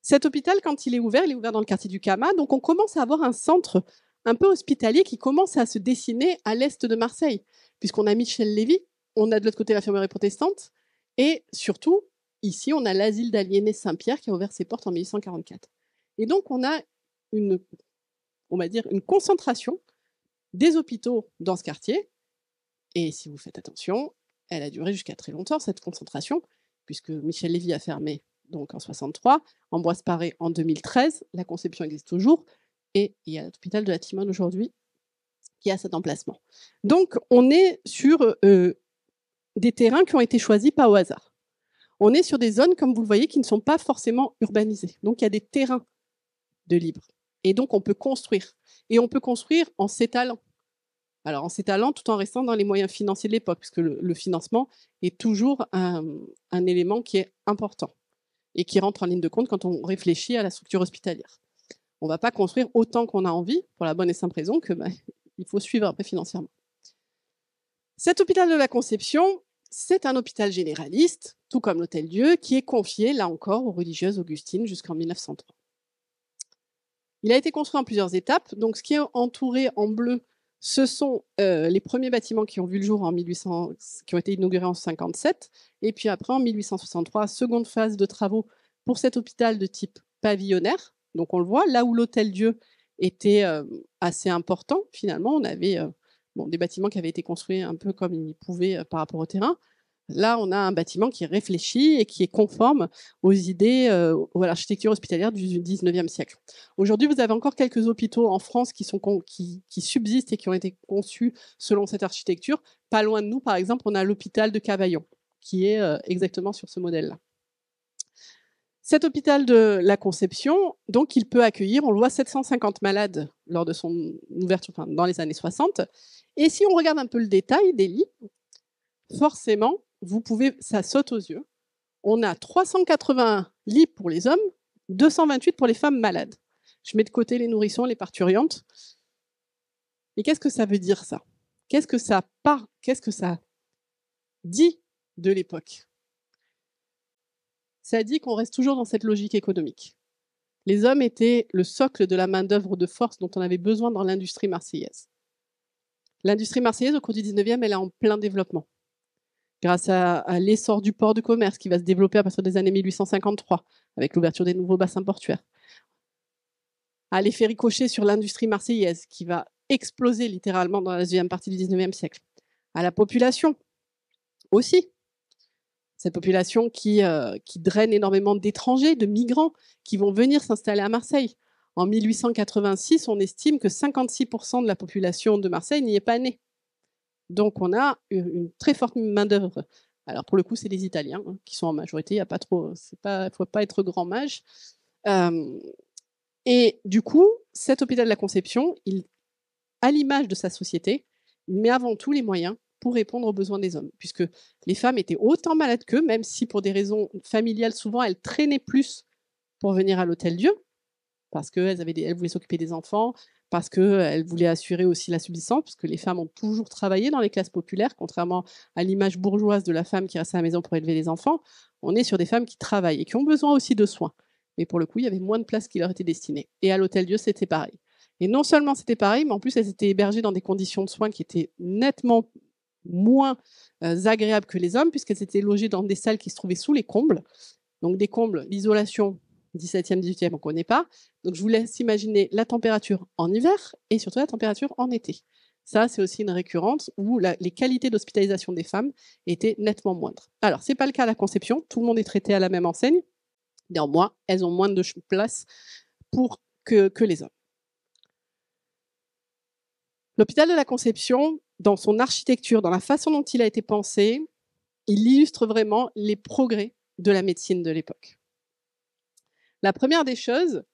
Cet hôpital, quand il est ouvert dans le quartier du Cama, donc on commence à avoir un centre un peu hospitalier qui commence à se dessiner à l'est de Marseille, puisqu'on a Michel Lévy, on a de l'autre côté l'infirmerie protestante, et surtout, ici, on a l'asile d'aliénés Saint-Pierre qui a ouvert ses portes en 1844. Et donc, on a une concentration des hôpitaux dans ce quartier, et si vous faites attention, elle a duré jusqu'à très longtemps, cette concentration, puisque Michel Lévy a fermé donc en 63, Ambroise Paré en 2013, la Conception existe toujours, et il y a l'hôpital de la Timone aujourd'hui qui a cet emplacement. Donc on est sur des terrains qui ont été choisis pas au hasard. On est sur des zones, comme vous le voyez, qui ne sont pas forcément urbanisées. Donc il y a des terrains de libre. Et donc on peut construire. Et on peut construire en s'étalant. Alors en s'étalant tout en restant dans les moyens financiers de l'époque, puisque le financement est toujours un élément qui est important et qui rentre en ligne de compte quand on réfléchit à la structure hospitalière. On ne va pas construire autant qu'on a envie, pour la bonne et simple raison que il faut suivre après financièrement. Cet hôpital de la Conception, c'est un hôpital généraliste tout comme l'Hôtel-Dieu, qui est confié, là encore, aux religieuses augustines jusqu'en 1903. Il a été construit en plusieurs étapes. Donc, ce qui est entouré en bleu, ce sont les premiers bâtiments qui ont vu le jour en 1800, qui ont été inaugurés en 1957. Et puis après, en 1863, seconde phase de travaux pour cet hôpital de type pavillonnaire. Donc, on le voit, là où l'Hôtel-Dieu était assez important, finalement, on avait des bâtiments qui avaient été construits un peu comme ils pouvaient par rapport au terrain. Là, on a un bâtiment qui est réfléchi et qui est conforme aux idées, à l'architecture hospitalière du 19e siècle. Aujourd'hui, vous avez encore quelques hôpitaux en France qui subsistent et qui ont été conçus selon cette architecture. Pas loin de nous, par exemple, on a l'hôpital de Cavaillon, qui est exactement sur ce modèle-là. Cet hôpital de la Conception, donc, il peut accueillir, on le voit, 750 malades lors de son ouverture, dans les années 60. Et si on regarde un peu le détail des lits, forcément, ça saute aux yeux. On a 381 lits pour les hommes, 228 pour les femmes malades. Je mets de côté les nourrissons, les parturientes. Et qu'est-ce que ça veut dire, ça? Qu'est-ce que ça dit de l'époque? Ça dit qu'on reste toujours dans cette logique économique. Les hommes étaient le socle de la main-d'œuvre de force dont on avait besoin dans l'industrie marseillaise. L'industrie marseillaise, au cours du 19e, elle est en plein développement. Grâce à l'essor du port de commerce qui va se développer à partir des années 1853, avec l'ouverture des nouveaux bassins portuaires, à l'effet ricochet sur l'industrie marseillaise, qui va exploser littéralement dans la deuxième partie du 19e siècle, à la population aussi. Cette population qui draine énormément d'étrangers, de migrants, qui vont venir s'installer à Marseille. En 1886, on estime que 56% de la population de Marseille n'y est pas née. Donc, on a une très forte main-d'œuvre. Alors, pour le coup, c'est les Italiens qui sont en majorité. Il ne faut pas être grand mage. Et du coup, cet hôpital de la Conception, à l'image de sa société, il met avant tout les moyens pour répondre aux besoins des hommes, puisque les femmes étaient autant malades qu'eux, même si pour des raisons familiales, souvent, elles traînaient plus pour venir à l'Hôtel-Dieu, parce qu'elles voulaient s'occuper des enfants, parce qu'elles voulaient assurer aussi la subsistance, parce que les femmes ont toujours travaillé dans les classes populaires, contrairement à l'image bourgeoise de la femme qui reste à la maison pour élever les enfants. On est sur des femmes qui travaillent et qui ont besoin aussi de soins. Mais pour le coup, il y avait moins de places qui leur étaient destinées. Et à l'Hôtel-Dieu, c'était pareil. Et non seulement c'était pareil, mais en plus, elles étaient hébergées dans des conditions de soins qui étaient nettement moins agréables que les hommes, puisqu'elles étaient logées dans des salles qui se trouvaient sous les combles. Donc des combles, l'isolation, 17e, 18e, on ne connaît pas. Donc je vous laisse imaginer la température en hiver et surtout la température en été. Ça, c'est aussi une récurrence où les qualités d'hospitalisation des femmes étaient nettement moindres. Alors, ce n'est pas le cas à la Conception, tout le monde est traité à la même enseigne. Néanmoins, elles ont moins de place que les hommes. L'hôpital de la Conception, dans son architecture, dans la façon dont il a été pensé, il illustre vraiment les progrès de la médecine de l'époque. La première des choses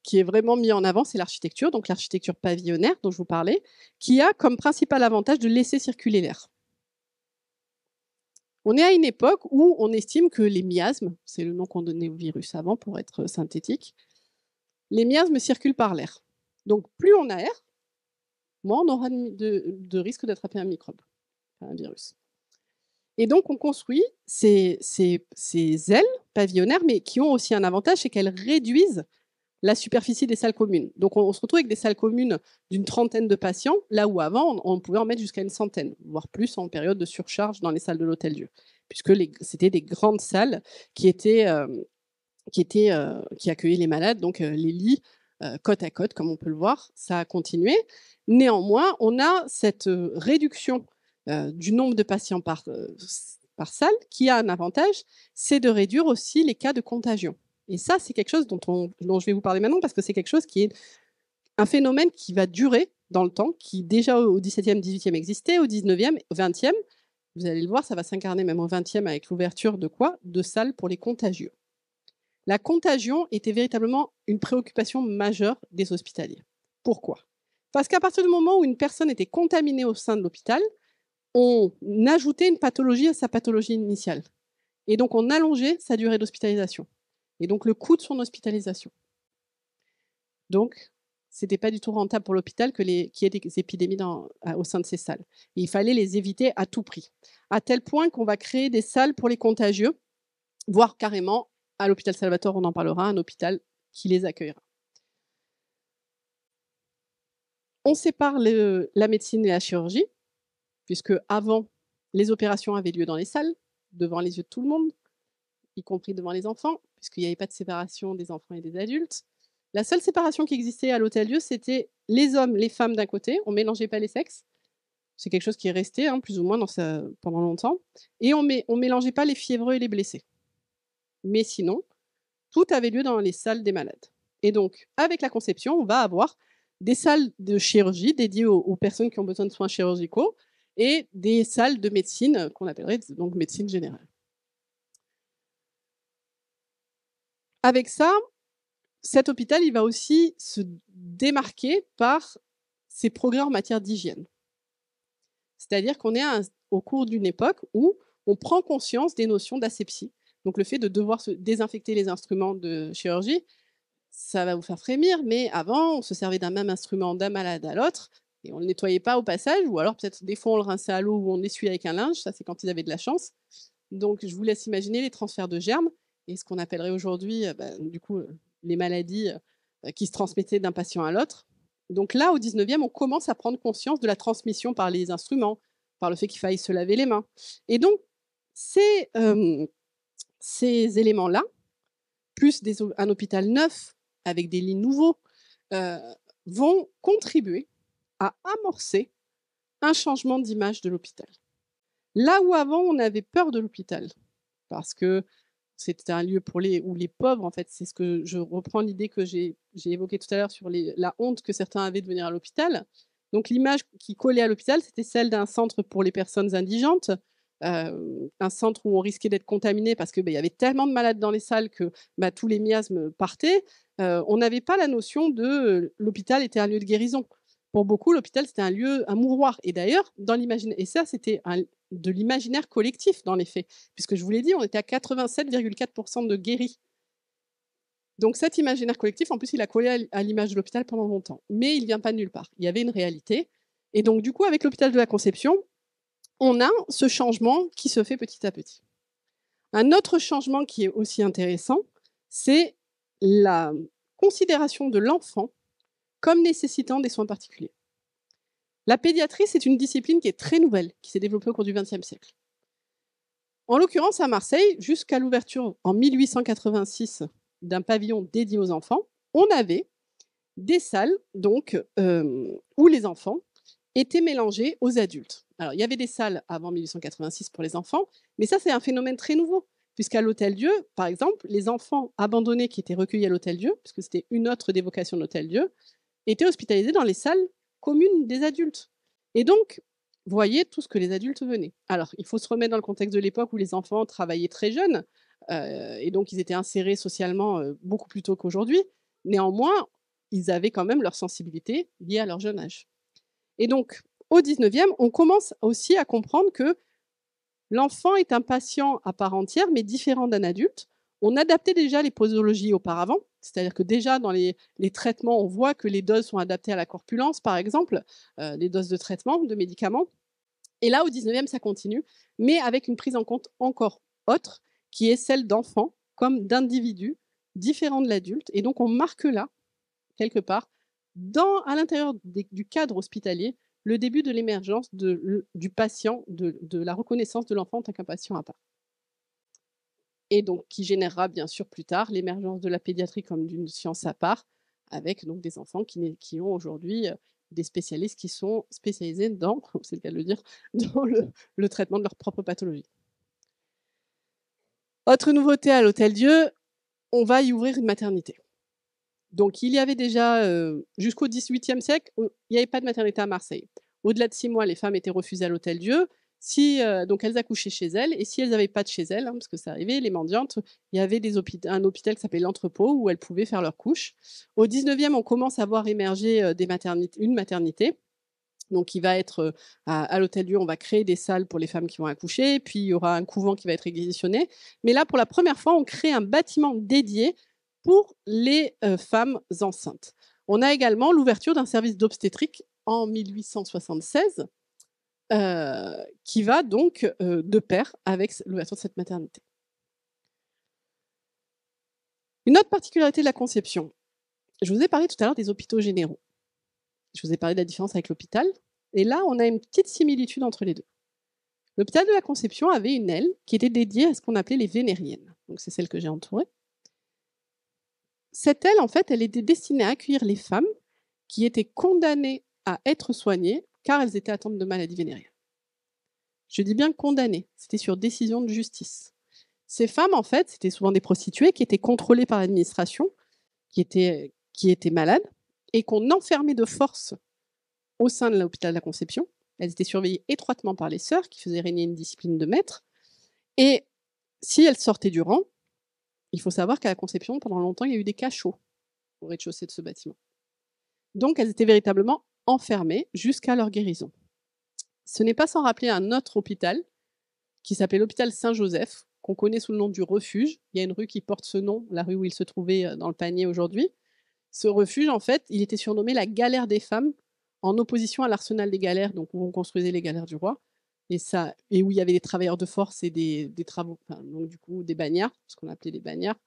qui est vraiment mise en avant, c'est l'architecture, donc l'architecture pavillonnaire dont je vous parlais, qui a comme principal avantage de laisser circuler l'air. On est à une époque où on estime que les miasmes, c'est le nom qu'on donnait au virus avant pour être synthétique, les miasmes circulent par l'air. Donc plus on aère, moins on aura de risque d'attraper un microbe, un virus. Et donc, on construit ces ailes pavillonnaires, mais qui ont aussi un avantage, c'est qu'elles réduisent la superficie des salles communes. Donc, on se retrouve avec des salles communes d'une trentaine de patients, là où avant, on pouvait en mettre jusqu'à une centaine, voire plus en période de surcharge dans les salles de l'Hôtel-Dieu, puisque c'était des grandes salles qui accueillaient les malades, donc les lits côte à côte, comme on peut le voir. Ça a continué. Néanmoins, on a cette réduction du nombre de patients par salle, qui a un avantage, c'est de réduire aussi les cas de contagion. Et ça, c'est quelque chose dont je vais vous parler maintenant, parce que c'est quelque chose qui est un phénomène qui va durer dans le temps, qui déjà au XVIIe, XVIIIe existait, au XIXe, au XXe. Vous allez le voir, ça va s'incarner même au XXe avec l'ouverture de quoi? De salles pour les contagieux. La contagion était véritablement une préoccupation majeure des hospitaliers. Pourquoi? Parce qu'à partir du moment où une personne était contaminée au sein de l'hôpital, on ajoutait une pathologie à sa pathologie initiale. Et donc, on allongeait sa durée d'hospitalisation. Et donc, le coût de son hospitalisation. Donc, c'était pas du tout rentable pour l'hôpital qu'il y ait des épidémies au sein de ces salles. Et il fallait les éviter à tout prix. À tel point qu'on va créer des salles pour les contagieux, voire carrément, à l'hôpital Salvatore, on en parlera, un hôpital qui les accueillera. On sépare la médecine et la chirurgie, puisque avant, les opérations avaient lieu dans les salles, devant les yeux de tout le monde, y compris devant les enfants, puisqu'il n'y avait pas de séparation des enfants et des adultes. La seule séparation qui existait à l'Hôtel-Dieu, c'était les hommes, les femmes d'un côté, on ne mélangeait pas les sexes. C'est quelque chose qui est resté, plus ou moins pendant longtemps. Et on ne mélangeait pas les fiévreux et les blessés. Mais sinon, tout avait lieu dans les salles des malades. Et donc, avec la conception, on va avoir des salles de chirurgie dédiées aux personnes qui ont besoin de soins chirurgicaux et des salles de médecine qu'on appellerait donc médecine générale. Avec ça, cet hôpital, il va aussi se démarquer par ses progrès en matière d'hygiène. C'est-à-dire qu'on est au cours d'une époque où on prend conscience des notions d'asepsie. Donc le fait de devoir se désinfecter les instruments de chirurgie, ça va vous faire frémir, mais avant, on se servait d'un même instrument d'un malade à l'autre, et on ne le nettoyait pas au passage, ou alors peut-être des fois on le rinçait à l'eau ou on l'essuyait avec un linge, ça c'est quand ils avaient de la chance. Donc je vous laisse imaginer les transferts de germes, et ce qu'on appellerait aujourd'hui, du coup, les maladies qui se transmettaient d'un patient à l'autre. Donc là, au 19e, on commence à prendre conscience de la transmission par les instruments, par le fait qu'il faille se laver les mains. Et donc, ces éléments-là, plus un hôpital neuf, avec des lits nouveaux, vont contribuer à amorcer un changement d'image de l'hôpital. Là où avant, on avait peur de l'hôpital, parce que c'était un lieu où les pauvres, en fait, c'est ce que je reprends l'idée que j'ai évoquée tout à l'heure sur la honte que certains avaient de venir à l'hôpital. Donc l'image qui collait à l'hôpital, c'était celle d'un centre pour les personnes indigentes, un centre où on risquait d'être contaminé parce qu'il y avait tellement de malades dans les salles que tous les miasmes partaient. On n'avait pas la notion de l'hôpital était un lieu de guérison. Pour beaucoup, l'hôpital, c'était un mouroir. Et d'ailleurs, dans l'imaginaire, et ça, c'était de l'imaginaire collectif, dans les faits. Puisque je vous l'ai dit, on était à 87,4% de guéris. Donc cet imaginaire collectif, en plus, il a collé à l'image de l'hôpital pendant longtemps. Mais il ne vient pas de nulle part. Il y avait une réalité. Et donc, du coup, avec l'hôpital de la Conception, on a ce changement qui se fait petit à petit. Un autre changement qui est aussi intéressant, c'est la considération de l'enfant comme nécessitant des soins particuliers. La pédiatrie, c'est une discipline qui est très nouvelle, qui s'est développée au cours du XXe siècle. En l'occurrence, à Marseille, jusqu'à l'ouverture en 1886 d'un pavillon dédié aux enfants, on avait des salles donc, où les enfants étaient mélangés aux adultes. Alors, il y avait des salles avant 1886 pour les enfants, mais ça, c'est un phénomène très nouveau, puisqu'à l'Hôtel-Dieu, par exemple, les enfants abandonnés qui étaient recueillis à l'Hôtel-Dieu, puisque c'était une autre des vocations de l'Hôtel-Dieu, étaient hospitalisés dans les salles communes des adultes. Et donc, voyez tout ce que les adultes venaient. Alors, il faut se remettre dans le contexte de l'époque où les enfants travaillaient très jeunes, et donc ils étaient insérés socialement beaucoup plus tôt qu'aujourd'hui. Néanmoins, ils avaient quand même leur sensibilité liée à leur jeune âge. Et donc, au 19e, on commence aussi à comprendre que l'enfant est un patient à part entière, mais différent d'un adulte. On adaptait déjà les posologies auparavant, c'est-à-dire que déjà dans les traitements, on voit que les doses sont adaptées à la corpulence, par exemple, les doses de traitement, de médicaments. Et là, au 19e, ça continue, mais avec une prise en compte encore autre, qui est celle d'enfants comme d'individus différents de l'adulte. Et donc, on marque là, quelque part, à l'intérieur du cadre hospitalier, le début de l'émergence du patient, de la reconnaissance de l'enfant en tant qu'un patient à part. Et donc qui générera bien sûr plus tard l'émergence de la pédiatrie comme d'une science à part, avec donc des enfants qui ont aujourd'hui des spécialistes qui sont spécialisés dans, c'est le cas de le dire, dans le traitement de leur propre pathologie. Autre nouveauté à l'Hôtel-Dieu, on va y ouvrir une maternité. Donc il y avait déjà, jusqu'au XVIIIe siècle, il n'y avait pas de maternité à Marseille. Au-delà de 6 mois, les femmes étaient refusées à l'Hôtel-Dieu. Donc elles accouchaient chez elles, et si elles n'avaient pas de chez elles, parce que ça arrivait, les mendiantes, il y avait un hôpital qui s'appelait l'Entrepôt où elles pouvaient faire leurs couches. Au 19e, on commence à voir émerger une maternité. Donc il va être à l'Hôtel-Dieu, on va créer des salles pour les femmes qui vont accoucher, puis il y aura un couvent qui va être réquisitionné. Mais là, pour la première fois, on crée un bâtiment dédié pour les femmes enceintes. On a également l'ouverture d'un service d'obstétrique en 1876 qui va donc de pair avec l'ouverture de cette maternité. Une autre particularité de la conception, je vous ai parlé tout à l'heure des hôpitaux généraux. Je vous ai parlé de la différence avec l'hôpital. Et là, on a une petite similitude entre les deux. L'hôpital de la Conception avait une aile qui était dédiée à ce qu'on appelait les vénériennes. Donc, c'est celle que j'ai entourée. Cette aile, en fait, elle était destinée à accueillir les femmes qui étaient condamnées à être soignées car elles étaient atteintes de maladies vénériennes. Je dis bien condamnées, c'était sur décision de justice. Ces femmes, en fait, c'était souvent des prostituées qui étaient contrôlées par l'administration, qui étaient malades, et qu'on enfermait de force au sein de l'hôpital de la Conception. Elles étaient surveillées étroitement par les sœurs, qui faisaient régner une discipline de maître. Et si elles sortaient du rang, il faut savoir qu'à la Conception, pendant longtemps, il y a eu des cachots au rez-de-chaussée de ce bâtiment. Donc, elles étaient véritablement enfermées jusqu'à leur guérison. Ce n'est pas sans rappeler un autre hôpital qui s'appelait l'hôpital Saint-Joseph, qu'on connaît sous le nom du refuge. Il y a une rue qui porte ce nom, la rue où il se trouvait dans le panier aujourd'hui. Ce refuge, en fait, il était surnommé la galère des femmes, en opposition à l'arsenal des galères, donc où on construisait les galères du roi, et où il y avait des travailleurs de force et des travaux, enfin, donc du coup des bagnards, ce qu'on appelait les bagnards,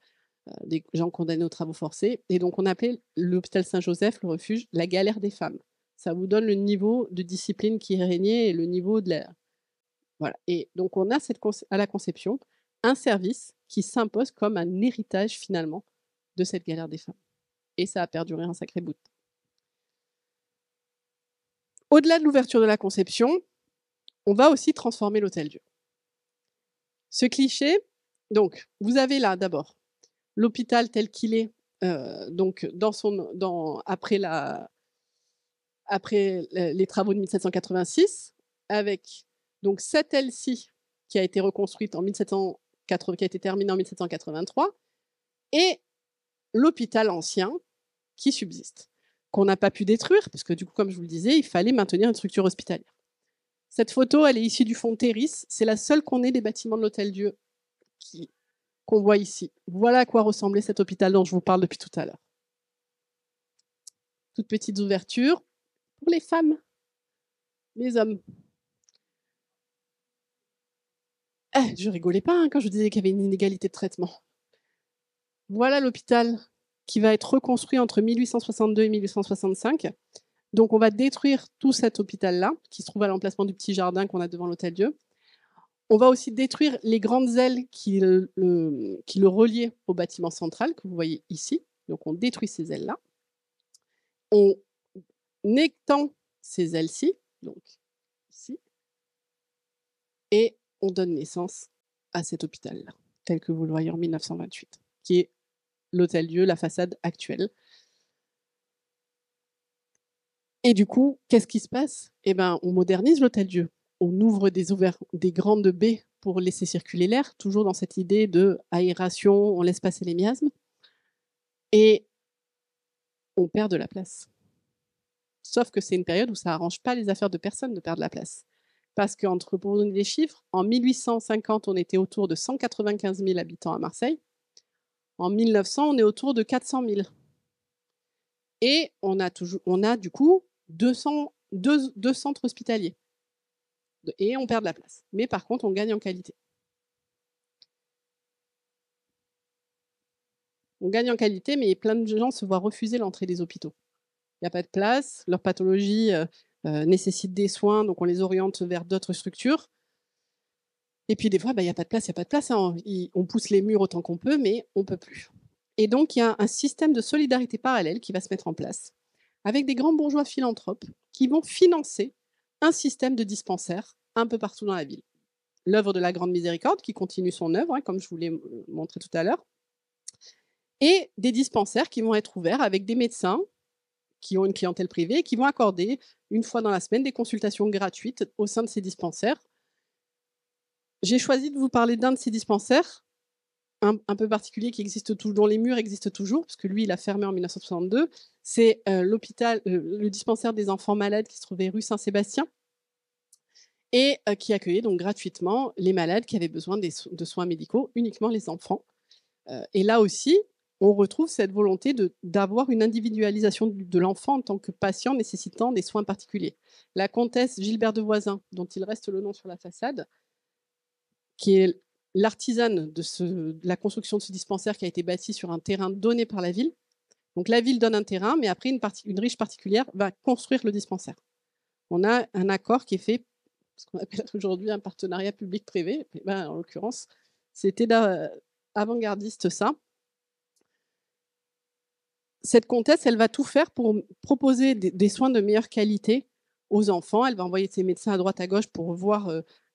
des gens condamnés aux travaux forcés. Et donc on appelait l'hôpital Saint-Joseph, le refuge, la galère des femmes. Ça vous donne le niveau de discipline qui régnait et le niveau de la... Voilà. Et donc on a à la Conception un service qui s'impose comme un héritage finalement de cette galère des femmes. Et ça a perduré un sacré bout de temps. Au-delà de l'ouverture de la Conception, on va aussi transformer l'Hôtel-Dieu. Ce cliché, donc, vous avez là d'abord l'hôpital tel qu'il est, donc après les travaux de 1786, avec donc cette aile-ci qui a été reconstruite en 1780, qui a été terminée en 1783, et l'hôpital ancien qui subsiste, qu'on n'a pas pu détruire, parce que du coup, comme je vous le disais, il fallait maintenir une structure hospitalière. Cette photo, elle est issue du Fonds Terris. C'est la seule qu'on ait des bâtiments de l'Hôtel-Dieu qu'on voit ici. Voilà à quoi ressemblait cet hôpital dont je vous parle depuis tout à l'heure. Toutes petites ouvertures pour les femmes, les hommes. Je rigolais pas quand je vous disais qu'il y avait une inégalité de traitement. Voilà l'hôpital qui va être reconstruit entre 1862 et 1865. Donc on va détruire tout cet hôpital-là, qui se trouve à l'emplacement du petit jardin qu'on a devant l'Hôtel-Dieu. On va aussi détruire les grandes ailes qui le reliaient au bâtiment central, que vous voyez ici. Donc on détruit ces ailes-là. On étend ces ailes-ci, donc ici, et on donne naissance à cet hôpital-là, tel que vous le voyez en 1928, qui est l'Hôtel-Dieu, la façade actuelle. Et du coup, qu'est-ce qui se passe? Eh ben, on modernise l'Hôtel-Dieu. On ouvre des grandes baies pour laisser circuler l'air, toujours dans cette idée de aération, on laisse passer les miasmes. Et on perd de la place. Sauf que c'est une période où ça n'arrange pas les affaires de personne de perdre la place. Parce pour vous donner des chiffres, en 1850, on était autour de 195 000 habitants à Marseille. En 1900, on est autour de 400 000. Et on a du coup deux centres hospitaliers. Et on perd de la place. Mais par contre, on gagne en qualité. On gagne en qualité, mais plein de gens se voient refuser l'entrée des hôpitaux. Il n'y a pas de place, leur pathologie nécessite des soins, donc on les oriente vers d'autres structures. Et puis des fois, il n'y a pas de place, il n'y a pas de place. Hein. On pousse les murs autant qu'on peut, mais on ne peut plus. Et donc, il y a un système de solidarité parallèle qui va se mettre en place, avec des grands bourgeois philanthropes qui vont financer un système de dispensaires un peu partout dans la ville. L'œuvre de la Grande Miséricorde, qui continue son œuvre, hein, comme je vous l'ai montré tout à l'heure, et des dispensaires qui vont être ouverts avec des médecins qui ont une clientèle privée et qui vont accorder une fois dans la semaine des consultations gratuites au sein de ces dispensaires. J'ai choisi de vous parler d'un de ces dispensaires, un peu particulier qui existe toujours, dont les murs existent toujours, parce que lui, il a fermé en 1962. C'est le dispensaire des enfants malades qui se trouvait rue Saint-Sébastien et qui accueillait donc gratuitement les malades qui avaient besoin de soins médicaux, uniquement les enfants. Et là aussi, on retrouve cette volonté d'avoir une individualisation de l'enfant en tant que patient nécessitant des soins particuliers. La comtesse Gilbert de Voisin, dont il reste le nom sur la façade, qui est l'artisane de la construction de ce dispensaire qui a été bâti sur un terrain donné par la ville. Donc la ville donne un terrain, mais après une riche particulière va construire le dispensaire. On a un accord qui est fait, ce qu'on appelle aujourd'hui un partenariat public-privé. En l'occurrence, c'était avant-gardiste ça. Cette comtesse, elle va tout faire pour proposer des soins de meilleure qualité aux enfants. Elle va envoyer ses médecins à droite à gauche pour voir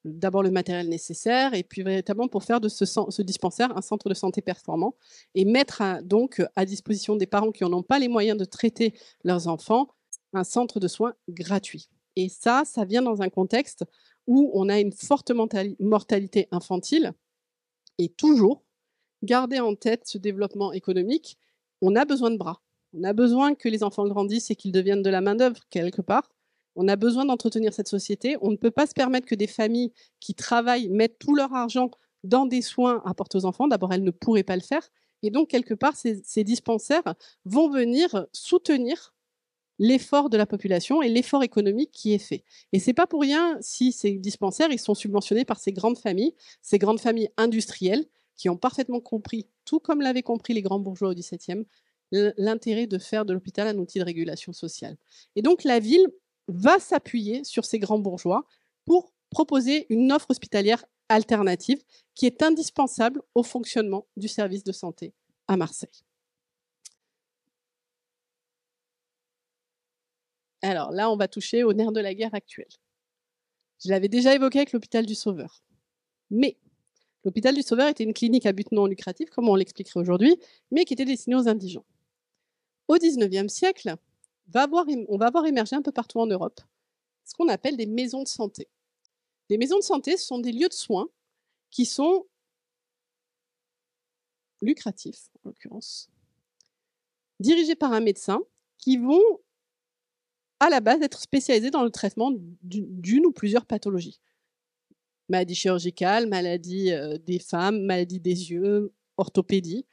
d'abord le matériel nécessaire et puis véritablement pour faire de ce dispensaire un centre de santé performant et mettre donc à disposition des parents qui n'en ont pas les moyens de traiter leurs enfants un centre de soins gratuit. Et ça vient dans un contexte où on a une forte mortalité infantile et toujours garder en tête ce développement économique. On a besoin de bras. On a besoin que les enfants grandissent et qu'ils deviennent de la main-d'œuvre quelque part. On a besoin d'entretenir cette société. On ne peut pas se permettre que des familles qui travaillent mettent tout leur argent dans des soins à apporter aux enfants. D'abord, elles ne pourraient pas le faire. Et donc, quelque part, ces dispensaires vont venir soutenir l'effort de la population et l'effort économique qui est fait. Et ce n'est pas pour rien si ces dispensaires ils sont subventionnés par ces grandes familles industrielles qui ont parfaitement compris, tout comme l'avaient compris les grands bourgeois au XVIIe, l'intérêt de faire de l'hôpital un outil de régulation sociale. Et donc la ville va s'appuyer sur ces grands bourgeois pour proposer une offre hospitalière alternative qui est indispensable au fonctionnement du service de santé à Marseille. Alors là, on va toucher au nerf de la guerre actuelle. Je l'avais déjà évoqué avec l'hôpital du Sauveur. Mais l'hôpital du Sauveur était une clinique à but non lucratif, comme on l'expliquerait aujourd'hui, mais qui était destinée aux indigents. Au XIXe siècle, on va voir émerger un peu partout en Europe ce qu'on appelle des maisons de santé. Les maisons de santé, ce sont des lieux de soins qui sont lucratifs, en l'occurrence, dirigés par un médecin, qui vont à la base être spécialisés dans le traitement d'une ou plusieurs pathologies. Maladies chirurgicales, maladies des femmes, maladies des yeux, orthopédie.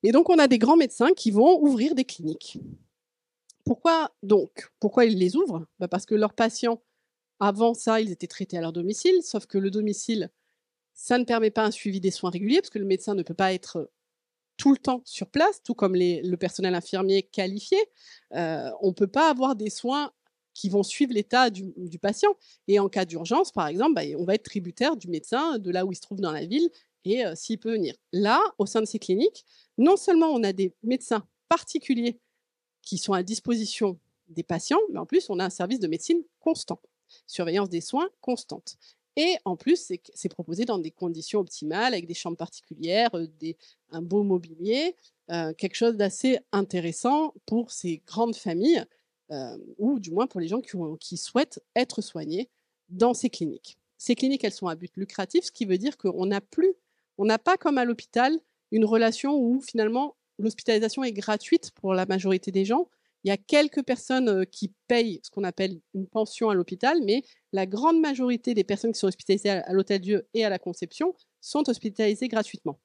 Et donc, on a des grands médecins qui vont ouvrir des cliniques. Pourquoi ils les ouvrent ? Parce que leurs patients, avant ça, ils étaient traités à leur domicile, sauf que le domicile, ça ne permet pas un suivi des soins réguliers, parce que le médecin ne peut pas être tout le temps sur place, tout comme le personnel infirmier qualifié. On ne peut pas avoir des soins qui vont suivre l'état du patient. Et en cas d'urgence, par exemple, on va être tributaire du médecin, de là où il se trouve dans la ville, et s'il peut venir. Là, au sein de ces cliniques, non seulement on a des médecins particuliers qui sont à disposition des patients, mais en plus, on a un service de médecine constant, surveillance des soins constante. Et en plus, c'est proposé dans des conditions optimales, avec des chambres particulières, un beau mobilier, quelque chose d'assez intéressant pour ces grandes familles, ou du moins pour les gens qui souhaitent être soignés dans ces cliniques. Ces cliniques, elles sont à but lucratif, ce qui veut dire qu'on n'a pas comme à l'hôpital une relation où finalement l'hospitalisation est gratuite pour la majorité des gens. Il y a quelques personnes qui payent ce qu'on appelle une pension à l'hôpital, mais la grande majorité des personnes qui sont hospitalisées à l'Hôtel-Dieu et à la Conception sont hospitalisées gratuitement.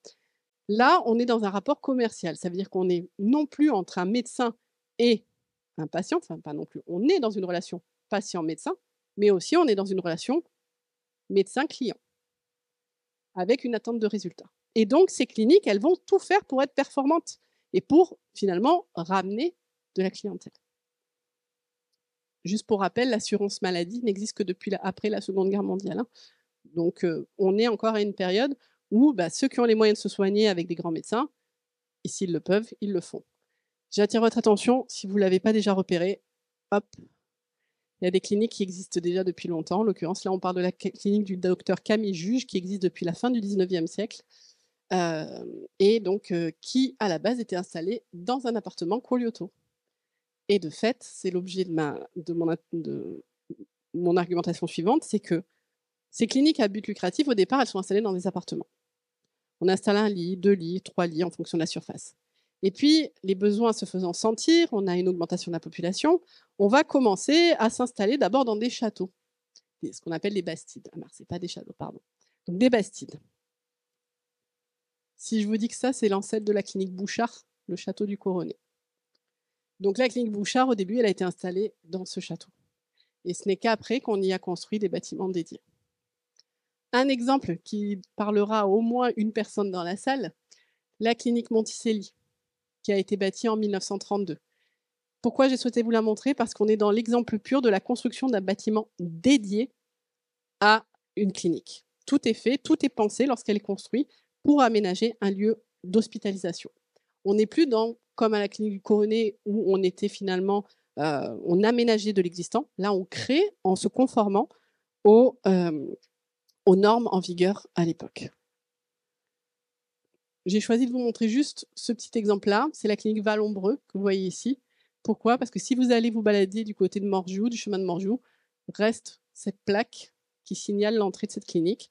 Là, on est dans un rapport commercial. Ça veut dire qu'on n'est non plus entre un médecin et un patient, enfin pas non plus, on est dans une relation patient-médecin, mais aussi on est dans une relation médecin-client, avec une attente de résultat. Et donc, ces cliniques, elles vont tout faire pour être performantes et pour finalement ramener de la clientèle. Juste pour rappel, l'assurance maladie n'existe que depuis après la Seconde Guerre mondiale. Donc, on est encore à une période où ceux qui ont les moyens de se soigner avec des grands médecins, et s'ils le peuvent, ils le font. J'attire votre attention, si vous ne l'avez pas déjà repéré, hop, il y a des cliniques qui existent déjà depuis longtemps. En l'occurrence, là, on parle de la clinique du docteur Camille Juge, qui existe depuis la fin du XIXe siècle, et donc qui, à la base, était installée dans un appartement Collioto. Et de fait, c'est l'objet de mon argumentation suivante, c'est que ces cliniques à but lucratif, au départ, elles sont installées dans des appartements. On installe un lit, 2 lits, 3 lits en fonction de la surface. Et puis, les besoins se faisant sentir, on a une augmentation de la population, on va commencer à s'installer d'abord dans des châteaux, ce qu'on appelle les bastides. Ah, c'est pas des châteaux, pardon. Donc des bastides. si je vous dis que ça, c'est l'ancêtre de la clinique Bouchard, le château du Coronnet. Donc la clinique Bouchard, au début, elle a été installée dans ce château. Et ce n'est qu'après qu'on y a construit des bâtiments dédiés. Un exemple qui parlera à au moins une personne dans la salle, la clinique Monticelli, qui a été bâtie en 1932. Pourquoi j'ai souhaité vous la montrer? Parce qu'on est dans l'exemple pur de la construction d'un bâtiment dédié à une clinique. Tout est fait, tout est pensé lorsqu'elle est construite pour aménager un lieu d'hospitalisation. On n'est plus dans, comme à la clinique du Coronnet, où on était finalement, on aménageait de l'existant. Là, on crée en se conformant aux normes en vigueur à l'époque. J'ai choisi de vous montrer juste ce petit exemple-là. C'est la clinique Valombreux que vous voyez ici. Pourquoi? Parce que si vous allez vous balader du côté de Morgiou, du chemin de Morgiou, reste cette plaque qui signale l'entrée de cette clinique.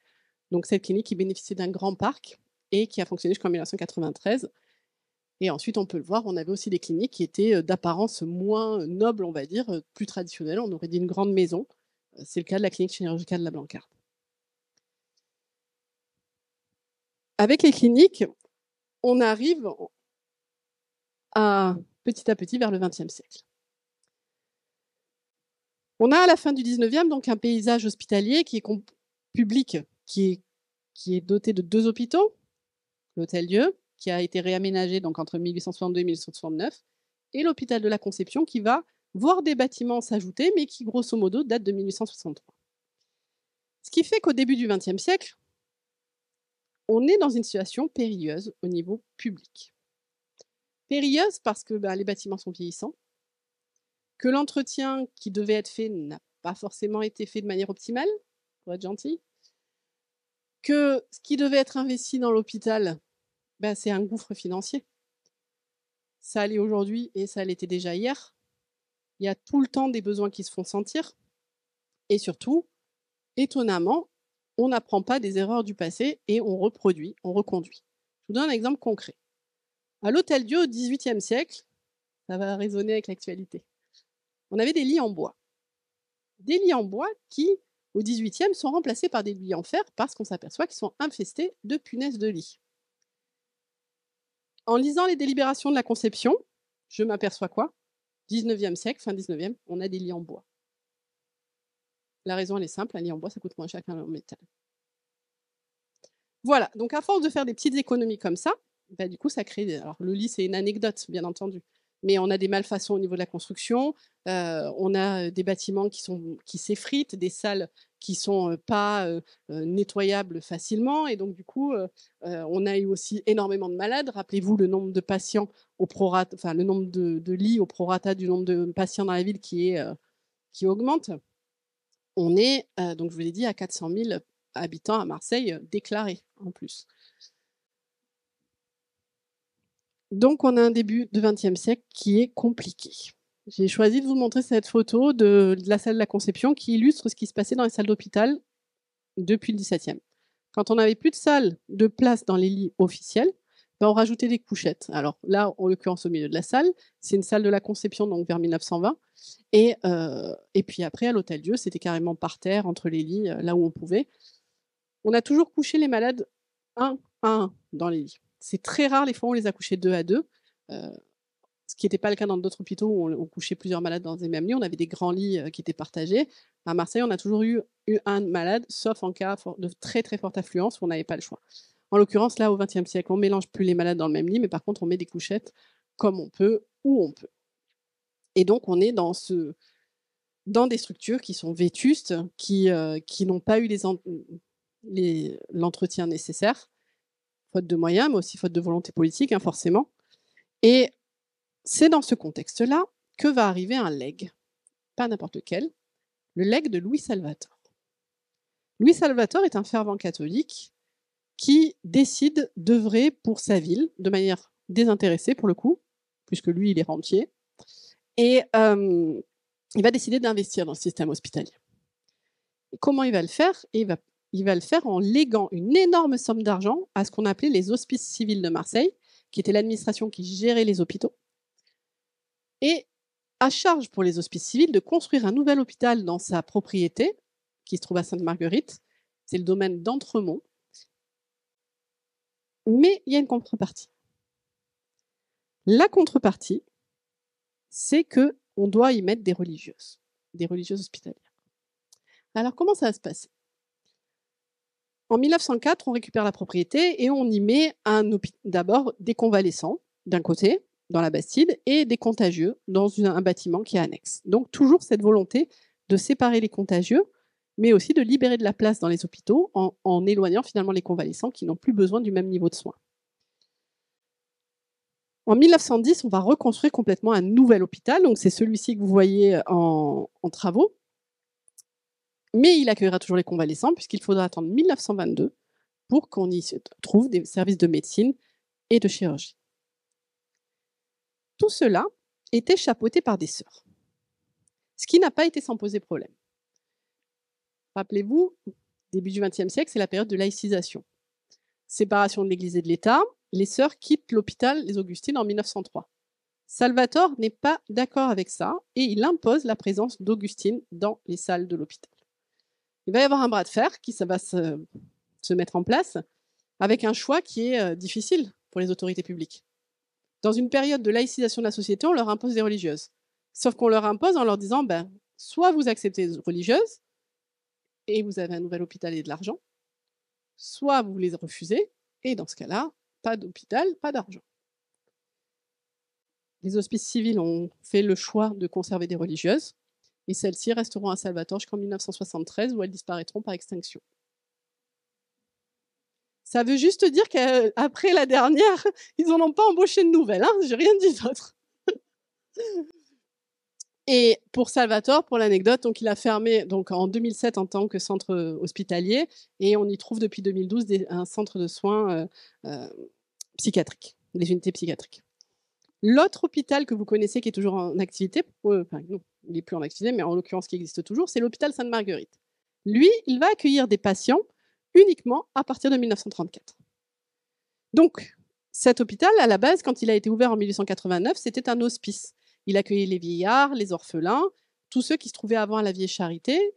Donc cette clinique qui bénéficiait d'un grand parc et qui a fonctionné jusqu'en 1993. Et ensuite, on peut le voir, on avait aussi des cliniques qui étaient d'apparence moins noble, on va dire, plus traditionnelle. On aurait dit une grande maison. C'est le cas de la clinique chirurgicale de la Blancarde. Avec les cliniques, on arrive petit à petit vers le XXe siècle. On a à la fin du XIXe donc un paysage hospitalier qui est public, qui est doté de 2 hôpitaux, l'Hôtel-Dieu, qui a été réaménagé donc entre 1862 et 1869, et l'hôpital de la Conception qui va voir des bâtiments s'ajouter, mais qui grosso modo date de 1863. Ce qui fait qu'au début du XXe siècle, on est dans une situation périlleuse au niveau public. Périlleuse parce que les bâtiments sont vieillissants, que l'entretien qui devait être fait n'a pas forcément été fait de manière optimale, pour être gentil, que ce qui devait être investi dans l'hôpital, c'est un gouffre financier. Ça allait aujourd'hui et ça l'était déjà hier. Il y a tout le temps des besoins qui se font sentir. Et surtout, étonnamment, on n'apprend pas des erreurs du passé et on reproduit, on reconduit. Je vous donne un exemple concret. À l'Hôtel-Dieu au XVIIIe siècle, ça va résonner avec l'actualité, on avait des lits en bois. Des lits en bois qui, au XVIIIe, sont remplacés par des lits en fer parce qu'on s'aperçoit qu'ils sont infestés de punaises de lit. En lisant les délibérations de la Conception, je m'aperçois quoi? 19e siècle, fin 19e, on a des lits en bois. La raison, elle est simple, un lit en bois, ça coûte moins cher qu'un en métal. Voilà, donc à force de faire des petites économies comme ça, du coup, ça crée... Alors, le lit, c'est une anecdote, bien entendu. Mais on a des malfaçons au niveau de la construction, on a des bâtiments qui s'effritent, des salles qui ne sont pas nettoyables facilement. Et donc, du coup, on a eu aussi énormément de malades. Rappelez-vous le nombre de patients au prorata, enfin, le nombre de lits au prorata du nombre de patients dans la ville qui augmente. On est, donc je vous l'ai dit, à 400 000 habitants à Marseille déclarés en plus. Donc, on a un début du XXe siècle qui est compliqué. J'ai choisi de vous montrer cette photo de la salle de la Conception qui illustre ce qui se passait dans les salles d'hôpital depuis le XVIIe. Quand on n'avait plus de salles de place dans les lits officiels, on rajoutait des couchettes. Alors là, en l'occurrence, au milieu de la salle, c'est une salle de la Conception, donc vers 1920. Et puis après, à l'Hôtel-Dieu, c'était carrément par terre, entre les lits, là où on pouvait. On a toujours couché les malades un à un dans les lits. C'est très rare les fois où on les a couchés 2 à 2, ce qui n'était pas le cas dans d'autres hôpitaux où on couchait plusieurs malades dans les mêmes lits. On avait des grands lits qui étaient partagés. À Marseille, on a toujours eu un malade, sauf en cas de très très forte affluence où on n'avait pas le choix. En l'occurrence, là, au XXe siècle, on ne mélange plus les malades dans le même lit, mais par contre, on met des couchettes comme on peut, où on peut. Et donc, on est dans des structures qui sont vétustes, qui n'ont pas eu l'entretien nécessaire, faute de moyens, mais aussi faute de volonté politique, forcément. Et c'est dans ce contexte-là que va arriver un legs, pas n'importe lequel, le legs de Louis Salvator. Louis Salvator est un fervent catholique qui décide d'œuvrer pour sa ville de manière désintéressée pour le coup, puisque lui, il est rentier, et il va décider d'investir dans le système hospitalier. Et comment il va le faire? Il va le faire en léguant une énorme somme d'argent à ce qu'on appelait les hospices civils de Marseille, qui était l'administration qui gérait les hôpitaux, et à charge pour les hospices civils de construire un nouvel hôpital dans sa propriété, qui se trouve à Sainte-Marguerite, c'est le domaine d'Entremont. Mais il y a une contrepartie. La contrepartie, c'est qu'on doit y mettre des religieuses hospitalières. Alors, comment ça va se passer? En 1904, on récupère la propriété et on y met d'abord des convalescents, d'un côté, dans la Bastide, et des contagieux dans un bâtiment qui est annexe. Donc, toujours cette volonté de séparer les contagieux, mais aussi de libérer de la place dans les hôpitaux en éloignant finalement les convalescents qui n'ont plus besoin du même niveau de soins. En 1910, on va reconstruire complètement un nouvel hôpital, donc c'est celui-ci que vous voyez en travaux, mais il accueillera toujours les convalescents puisqu'il faudra attendre 1922 pour qu'on y trouve des services de médecine et de chirurgie. Tout cela était chapeauté par des sœurs, ce qui n'a pas été sans poser problème. Rappelez-vous, début du XXe siècle, c'est la période de laïcisation. Séparation de l'Église et de l'État, les sœurs quittent l'hôpital Les Augustines en 1903. Salvatore n'est pas d'accord avec ça et il impose la présence d'Augustine dans les salles de l'hôpital. Il va y avoir un bras de fer qui va se mettre en place avec un choix qui est difficile pour les autorités publiques. Dans une période de laïcisation de la société, on leur impose des religieuses. Sauf qu'on leur impose en leur disant, soit vous acceptez les religieuses et vous avez un nouvel hôpital et de l'argent, soit vous les refusez et dans ce cas-là, pas d'hôpital, pas d'argent. Les hospices civils ont fait le choix de conserver des religieuses et celles-ci resteront à Salvatore jusqu'en 1973 où elles disparaîtront par extinction. Ça veut juste dire qu'après la dernière, ils n'en ont pas embauché de nouvelles. Hein, j'ai rien dit d'autre. Et pour Salvatore, pour l'anecdote, donc il a fermé donc en 2007 en tant que centre hospitalier et on y trouve depuis 2012 un centre de soins psychiatriques, des unités psychiatriques. L'autre hôpital que vous connaissez qui est toujours en activité, enfin non, il n'est plus en activité, mais en l'occurrence qui existe toujours, c'est l'hôpital Sainte-Marguerite. Lui, il va accueillir des patients uniquement à partir de 1934. Donc, cet hôpital, à la base, quand il a été ouvert en 1889, c'était un hospice. Il accueillait les vieillards, les orphelins, tous ceux qui se trouvaient avant à la Vieille Charité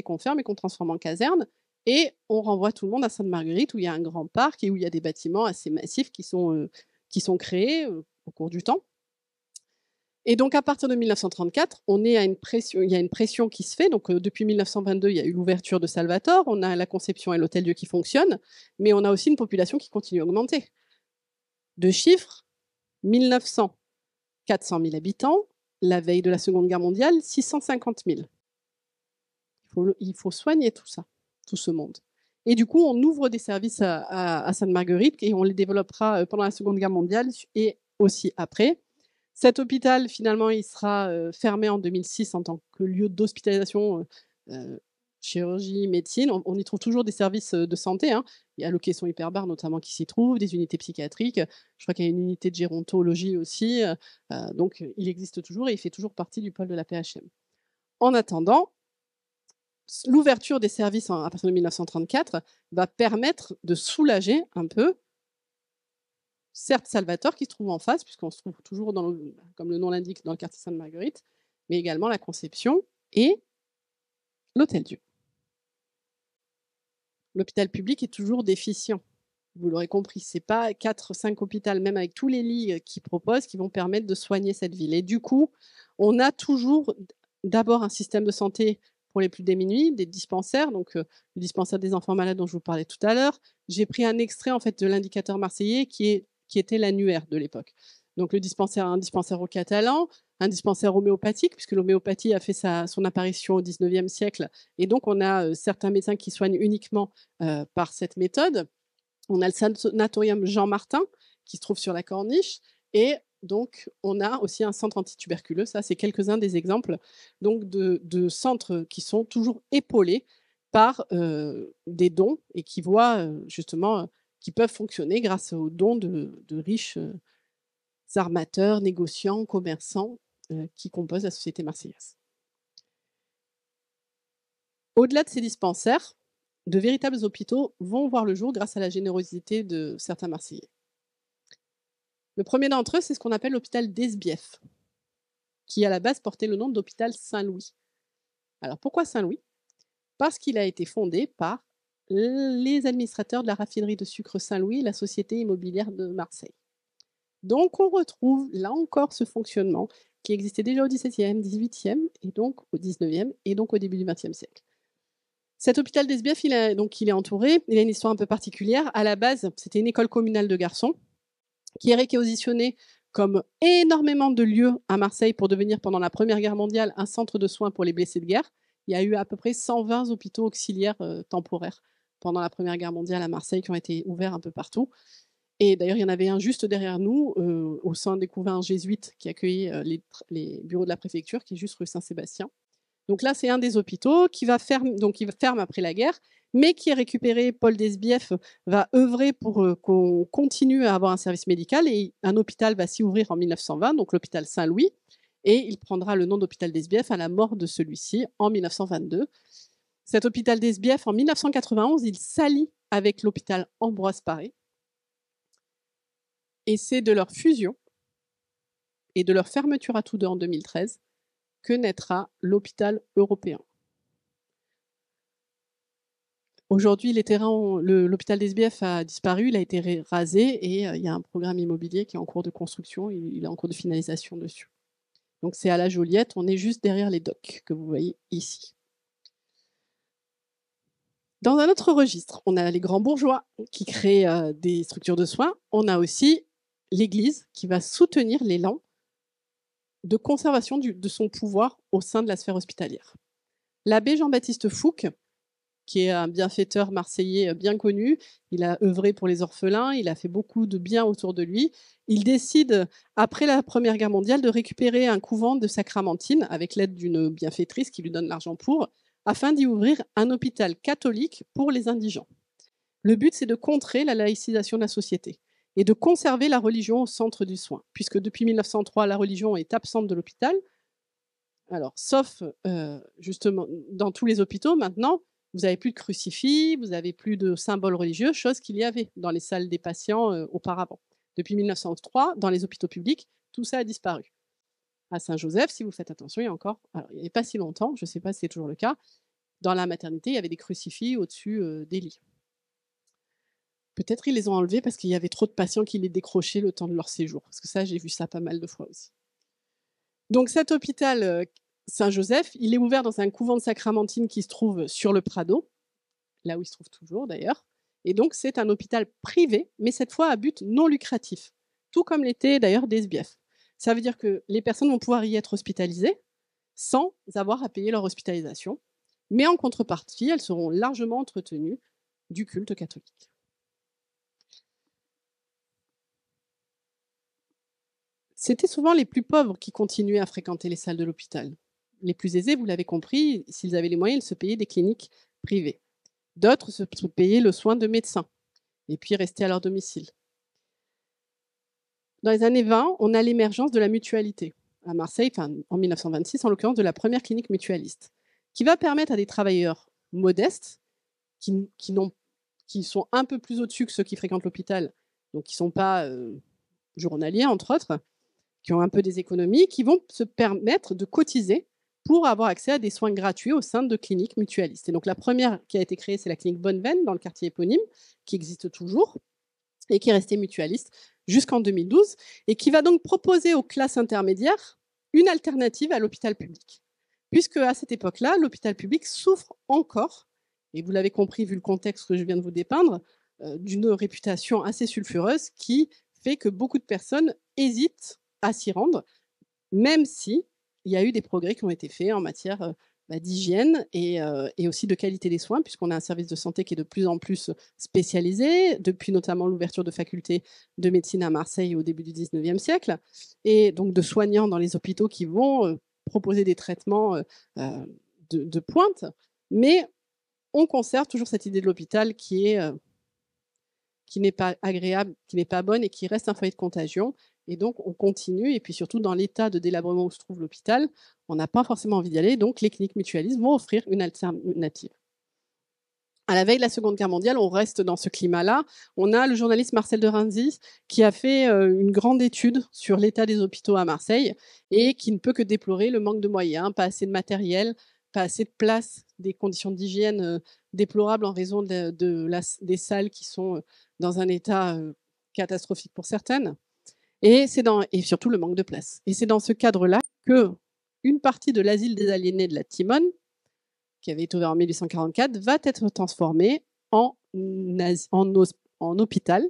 qu'on ferme et qu'on transforme en caserne, et on renvoie tout le monde à Sainte-Marguerite où il y a un grand parc et où il y a des bâtiments assez massifs qui sont créés au cours du temps. Et donc, à partir de 1934, il y a une pression qui se fait. Donc, depuis 1922, il y a eu l'ouverture de Salvatore, on a la Conception et l'Hôtel-Dieu qui fonctionnent, mais on a aussi une population qui continue à augmenter. Deux chiffres, 1900, 400 000 habitants, la veille de la Seconde Guerre mondiale, 650 000. Il faut soigner tout ça, tout ce monde. Et du coup, on ouvre des services à Sainte-Marguerite et on les développera pendant la Seconde Guerre mondiale et aussi après. Cet hôpital, finalement, il sera fermé en 2006 en tant que lieu d'hospitalisation, chirurgie, médecine. On y trouve toujours des services de santé. Hein. Il y a le caisson hyperbare notamment qui s'y trouve, des unités psychiatriques. Je crois qu'il y a une unité de gérontologie aussi. Donc, il existe toujours et il fait toujours partie du pôle de la PHM. En attendant, l'ouverture des services à partir de 1934 va permettre de soulager un peu, certes Salvatore qui se trouve en face, puisqu'on se trouve toujours, comme le nom l'indique, dans le quartier Sainte-Marguerite, mais également la Conception et l'Hôtel-Dieu. L'hôpital public est toujours déficient. Vous l'aurez compris, ce n'est pas 4-5 hôpitaux, même avec tous les lits qu'ils proposent, qui vont permettre de soigner cette ville. Et du coup, on a toujours d'abord un système de santé pour les plus démunis, des dispensaires, donc le dispensaire des enfants malades dont je vous parlais tout à l'heure. J'ai pris un extrait en fait de l'indicateur marseillais qui était l'annuaire de l'époque. Donc un dispensaire au catalan, un dispensaire homéopathique, puisque l'homéopathie a fait son apparition au XIXe siècle, et donc on a certains médecins qui soignent uniquement par cette méthode. On a le sanatorium Jean Martin, qui se trouve sur la Corniche, et donc on a aussi un centre antituberculeux. Ça, c'est quelques-uns des exemples donc, de centres qui sont toujours épaulés par des dons et qui voient justement qui peuvent fonctionner grâce aux dons de riches armateurs, négociants, commerçants qui composent la société marseillaise. Au-delà de ces dispensaires, de véritables hôpitaux vont voir le jour grâce à la générosité de certains Marseillais. Le premier d'entre eux, c'est ce qu'on appelle l'hôpital d'Esbief, qui à la base portait le nom d'hôpital Saint-Louis. Alors pourquoi Saint-Louis? Parce qu'il a été fondé par les administrateurs de la raffinerie de sucre Saint-Louis, la société immobilière de Marseille. Donc on retrouve là encore ce fonctionnement qui existait déjà au XVIIe, XVIIIe et donc au XIXe et donc au début du XXe siècle. Cet hôpital d'Esbief, il est entouré, il a une histoire un peu particulière. À la base, c'était une école communale de garçons qui est réquisitionnée comme énormément de lieux à Marseille pour devenir, pendant la Première Guerre mondiale, un centre de soins pour les blessés de guerre. Il y a eu à peu près 120 hôpitaux auxiliaires temporaires pendant la Première Guerre mondiale à Marseille qui ont été ouverts un peu partout. Et d'ailleurs, il y en avait un juste derrière nous, au sein des couvents jésuites qui accueillait les bureaux de la préfecture, qui est juste rue Saint-Sébastien. Donc là, c'est un des hôpitaux qui ferme après la guerre, mais qui est récupéré. Paul Desbief va œuvrer pour qu'on continue à avoir un service médical, et un hôpital va s'y ouvrir en 1920, donc l'hôpital Saint-Louis, et il prendra le nom d'hôpital d'Esbief à la mort de celui-ci en 1922. Cet hôpital d'Esbief, en 1991, il s'allie avec l'hôpital Ambroise Paré, et c'est de leur fusion et de leur fermeture à tous deux en 2013 que naîtra l'hôpital européen. Aujourd'hui, les terrains, l'hôpital d'Esbief a disparu, il a été rasé, et il y a un programme immobilier qui est en cours de construction, il est en cours de finalisation dessus. Donc c'est à la Joliette, on est juste derrière les docks que vous voyez ici. Dans un autre registre, on a les grands bourgeois qui créent des structures de soins, on a aussi l'Église qui va soutenir l'élan de conservation de son pouvoir au sein de la sphère hospitalière. L'abbé Jean-Baptiste Fouque, qui est un bienfaiteur marseillais bien connu, il a œuvré pour les orphelins, il a fait beaucoup de bien autour de lui. Il décide, après la Première Guerre mondiale, de récupérer un couvent de Sacramentine avec l'aide d'une bienfaitrice qui lui donne l'argent pour, afin d'y ouvrir un hôpital catholique pour les indigents. Le but, c'est de contrer la laïcisation de la société et de conserver la religion au centre du soin, puisque depuis 1903, la religion est absente de l'hôpital. Alors, sauf justement dans tous les hôpitaux maintenant, vous n'avez plus de crucifix, vous n'avez plus de symboles religieux, chose qu'il y avait dans les salles des patients auparavant. Depuis 1903, dans les hôpitaux publics, tout ça a disparu. À Saint-Joseph, si vous faites attention, il y a encore, alors il n'y avait pas si longtemps, je ne sais pas si c'est toujours le cas, dans la maternité, il y avait des crucifix au-dessus des lits. Peut-être ils les ont enlevés parce qu'il y avait trop de patients qui les décrochaient le temps de leur séjour. Parce que ça, j'ai vu ça pas mal de fois aussi. Donc cet hôpital Saint-Joseph, il est ouvert dans un couvent de Sacramentine qui se trouve sur le Prado, là où il se trouve toujours d'ailleurs. Et donc c'est un hôpital privé, mais cette fois à but non lucratif, tout comme l'était d'ailleurs d'Esbief. Ça veut dire que les personnes vont pouvoir y être hospitalisées sans avoir à payer leur hospitalisation, mais en contrepartie, elles seront largement entretenues du culte catholique. C'était souvent les plus pauvres qui continuaient à fréquenter les salles de l'hôpital. Les plus aisés, vous l'avez compris, s'ils avaient les moyens, ils se payaient des cliniques privées. D'autres se payaient le soin de médecins et puis restaient à leur domicile. Dans les années 20, on a l'émergence de la mutualité à Marseille, en 1926, en l'occurrence de la première clinique mutualiste, qui va permettre à des travailleurs modestes, qui sont un peu plus au-dessus que ceux qui fréquentent l'hôpital, donc qui ne sont pas journaliers, entre autres, qui ont un peu des économies, qui vont se permettre de cotiser pour avoir accès à des soins gratuits au sein de cliniques mutualistes. Et donc la première qui a été créée, c'est la clinique Bonneveine, dans le quartier éponyme, qui existe toujours, et qui est restée mutualiste jusqu'en 2012, et qui va donc proposer aux classes intermédiaires une alternative à l'hôpital public. Puisque à cette époque-là, l'hôpital public souffre encore, et vous l'avez compris vu le contexte que je viens de vous dépeindre, d'une réputation assez sulfureuse qui fait que beaucoup de personnes hésitent à s'y rendre, même si il y a eu des progrès qui ont été faits en matière d'hygiène et aussi de qualité des soins, puisqu'on a un service de santé qui est de plus en plus spécialisé, depuis notamment l'ouverture de facultés de médecine à Marseille au début du 19e siècle, et donc de soignants dans les hôpitaux qui vont proposer des traitements de pointe, mais on conserve toujours cette idée de l'hôpital qui n'est pas agréable, qui n'est pas bonne et qui reste un foyer de contagion. Et donc, on continue. Et puis surtout, dans l'état de délabrement où se trouve l'hôpital, on n'a pas forcément envie d'y aller. Donc, les cliniques mutualistes vont offrir une alternative. À la veille de la Seconde Guerre mondiale, on reste dans ce climat-là. On a le journaliste Marcel de Renzy qui a fait une grande étude sur l'état des hôpitaux à Marseille et qui ne peut que déplorer le manque de moyens, pas assez de matériel, pas assez de place, des conditions d'hygiène déplorables en raison des salles qui sont dans un état catastrophique pour certaines. Et surtout le manque de place. Et c'est dans ce cadre-là que une partie de l'asile des aliénés de la Timone, qui avait été ouvert en 1844, va être transformée en hôpital.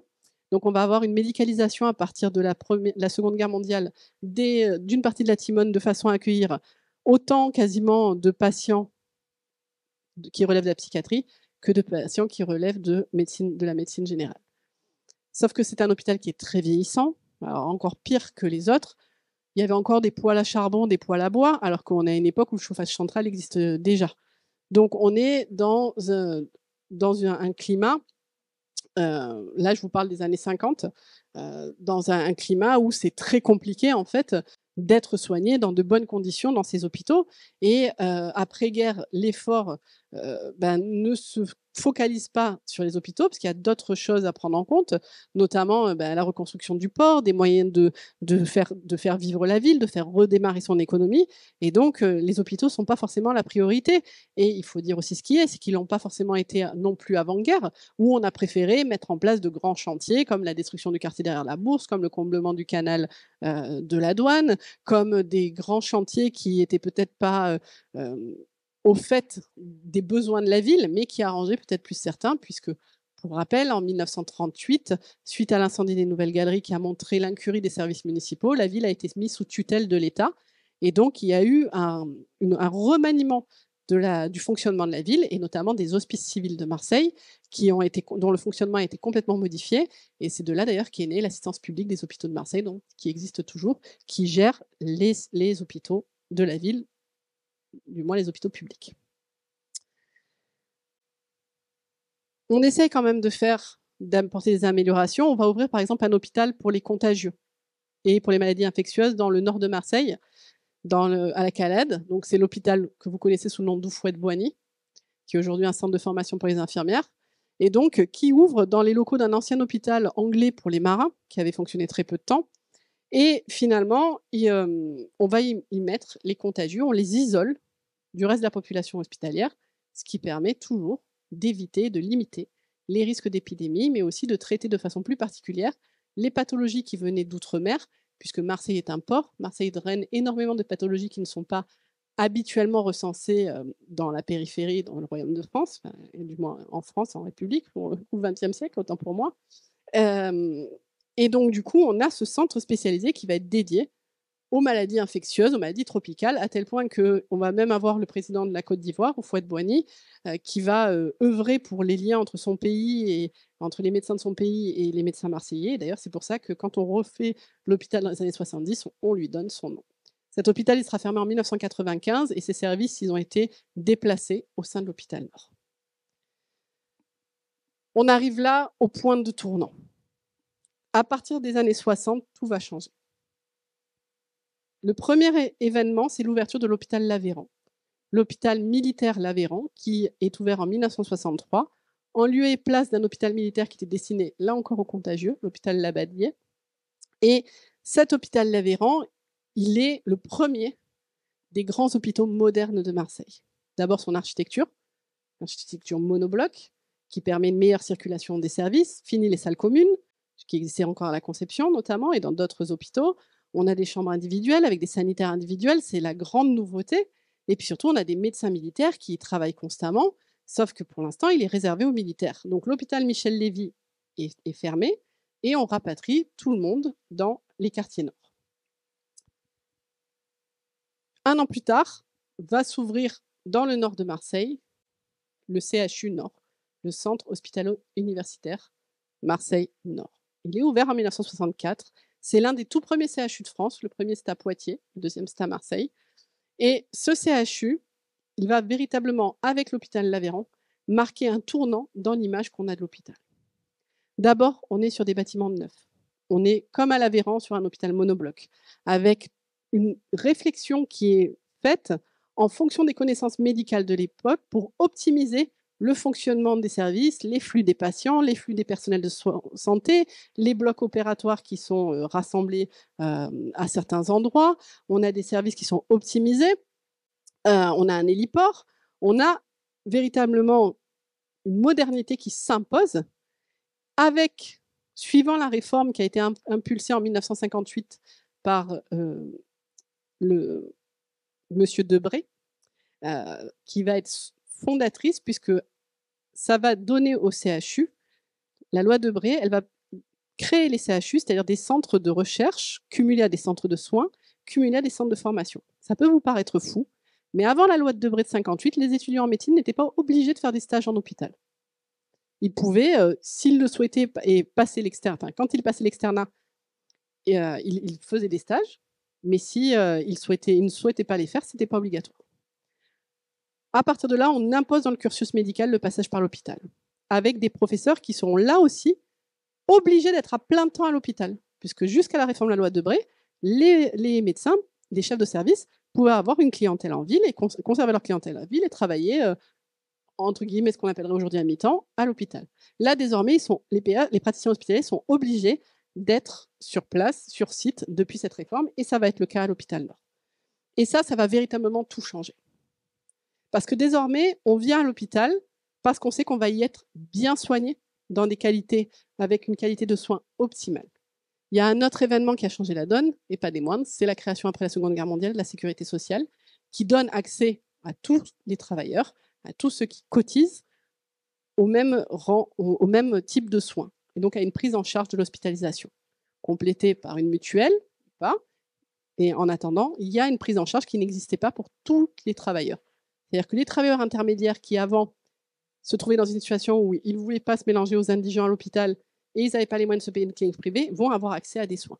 Donc on va avoir une médicalisation à partir de la Seconde Guerre mondiale d'une partie de la Timone de façon à accueillir autant quasiment de patients qui relèvent de la psychiatrie que de patients qui relèvent de la médecine générale. Sauf que c'est un hôpital qui est très vieillissant, alors encore pire que les autres. Il y avait encore des poêles à charbon, des poêles à bois, alors qu'on est à une époque où le chauffage central existe déjà. Donc on est dans un climat, là je vous parle des années 50, dans un climat où c'est très compliqué en fait d'être soigné dans de bonnes conditions dans ces hôpitaux. Et après-guerre, l'effort ne se focalise pas sur les hôpitaux, parce qu'il y a d'autres choses à prendre en compte, notamment la reconstruction du port, des moyens de faire vivre la ville, de faire redémarrer son économie. Et donc, les hôpitaux ne sont pas forcément la priorité. Et il faut dire aussi ce qui est, c'est qu'ils n'ont pas forcément été non plus avant-guerre, où on a préféré mettre en place de grands chantiers, comme la destruction du quartier derrière la Bourse, comme le comblement du canal de la douane, comme des grands chantiers qui n'étaient peut-être pas au fait des besoins de la ville, mais qui arrangeaient peut-être plus certains, puisque, pour rappel, en 1938, suite à l'incendie des Nouvelles Galeries qui a montré l'incurie des services municipaux, la ville a été mise sous tutelle de l'État. Et donc, il y a eu un remaniement du fonctionnement de la ville, et notamment des hospices civils de Marseille, dont le fonctionnement a été complètement modifié. Et c'est de là, d'ailleurs, qu'est née l'assistance publique des hôpitaux de Marseille, donc, qui existe toujours, qui gère les hôpitaux de la ville, du moins les hôpitaux publics. On essaie quand même d'apporter des améliorations. On va ouvrir par exemple un hôpital pour les contagieux et pour les maladies infectieuses dans le nord de Marseille, à la Calède. Donc c'est l'hôpital que vous connaissez sous le nom d'Oufouette-Boigny, qui est aujourd'hui un centre de formation pour les infirmières, et donc qui ouvre dans les locaux d'un ancien hôpital anglais pour les marins, qui avait fonctionné très peu de temps. Et finalement, on va y mettre les contagieux, on les isole du reste de la population hospitalière, ce qui permet toujours d'éviter, de limiter les risques d'épidémie, mais aussi de traiter de façon plus particulière les pathologies qui venaient d'outre-mer, puisque Marseille est un port. Marseille draine énormément de pathologies qui ne sont pas habituellement recensées dans la périphérie, dans le Royaume de France, et du moins en France, en République, au XXe siècle, autant pour moi. Et donc, du coup, on a ce centre spécialisé qui va être dédié aux maladies infectieuses, aux maladies tropicales, à tel point qu'on va même avoir le président de la Côte d'Ivoire, Houphouët-Boigny, qui va œuvrer pour les liens entre son pays et entre les médecins de son pays et les médecins marseillais. D'ailleurs, c'est pour ça que quand on refait l'hôpital dans les années 70, on lui donne son nom. Cet hôpital, il sera fermé en 1995 et ses services, ils ont été déplacés au sein de l'hôpital Nord. On arrive là au point de tournant. À partir des années 60, tout va changer. Le premier événement, c'est l'ouverture de l'hôpital Lavéran. L'hôpital militaire Lavéran, qui est ouvert en 1963, en lieu et place d'un hôpital militaire qui était destiné, là encore, aux contagieux, l'hôpital Labadier. Et cet hôpital Lavéran, il est le premier des grands hôpitaux modernes de Marseille. D'abord son architecture monobloc, qui permet une meilleure circulation des services, fini les salles communes, qui existaient encore à la Conception notamment, et dans d'autres hôpitaux. On a des chambres individuelles avec des sanitaires individuels, c'est la grande nouveauté. Et puis surtout, on a des médecins militaires qui y travaillent constamment, sauf que pour l'instant, il est réservé aux militaires. Donc l'hôpital Michel Lévy est fermé et on rapatrie tout le monde dans les quartiers nord. Un an plus tard, va s'ouvrir dans le nord de Marseille le CHU Nord, le Centre hospitalo-universitaire Marseille-Nord. Il est ouvert en 1964. C'est l'un des tout premiers CHU de France. Le premier, c'est à Poitiers. Le deuxième, c'est à Marseille. Et ce CHU, il va véritablement, avec l'hôpital Lavéran, marquer un tournant dans l'image qu'on a de l'hôpital. D'abord, on est sur des bâtiments neufs. On est comme à Lavéran sur un hôpital monobloc, avec une réflexion qui est faite en fonction des connaissances médicales de l'époque pour optimiser le fonctionnement des services, les flux des patients, les flux des personnels de santé, les blocs opératoires qui sont rassemblés à certains endroits. On a des services qui sont optimisés. on a un héliport, on a véritablement une modernité qui s'impose avec, suivant la réforme qui a été impulsée en 1958 par le monsieur Debré, qui va être fondatrice puisque ça va donner au CHU, la loi Debré, elle va créer les CHU, c'est-à-dire des centres de recherche cumulés à des centres de soins, cumulés à des centres de formation. Ça peut vous paraître fou, mais avant la loi de Debré de 58, les étudiants en médecine n'étaient pas obligés de faire des stages en hôpital. Ils pouvaient, s'ils le souhaitaient, et passer l'externat, enfin, quand ils passaient l'externat, ils faisaient des stages, mais si ils ne souhaitaient pas les faire, ce n'était pas obligatoire. À partir de là, on impose dans le cursus médical le passage par l'hôpital, avec des professeurs qui seront là aussi obligés d'être à plein temps à l'hôpital, puisque jusqu'à la réforme de la loi Debré, les médecins, les chefs de service, pouvaient avoir une clientèle en ville et conserver leur clientèle en ville et travailler, entre guillemets, ce qu'on appellerait aujourd'hui à mi-temps, à l'hôpital. Là, désormais, les praticiens hospitaliers sont obligés d'être sur place, sur site, depuis cette réforme, et ça va être le cas à l'hôpital Nord. Et ça va véritablement tout changer. Parce que désormais, on vient à l'hôpital parce qu'on sait qu'on va y être bien soigné, dans des qualités, avec une qualité de soins optimale. Il y a un autre événement qui a changé la donne, et pas des moindres, c'est la création après la Seconde Guerre mondiale de la sécurité sociale, qui donne accès à tous les travailleurs, à tous ceux qui cotisent, au même type de soins, et donc à une prise en charge de l'hospitalisation, complétée par une mutuelle, pas, et en attendant, il y a une prise en charge qui n'existait pas pour tous les travailleurs. C'est-à-dire que les travailleurs intermédiaires qui, avant, se trouvaient dans une situation où ils ne voulaient pas se mélanger aux indigents à l'hôpital et ils n'avaient pas les moyens de se payer une clinique privée, vont avoir accès à des soins,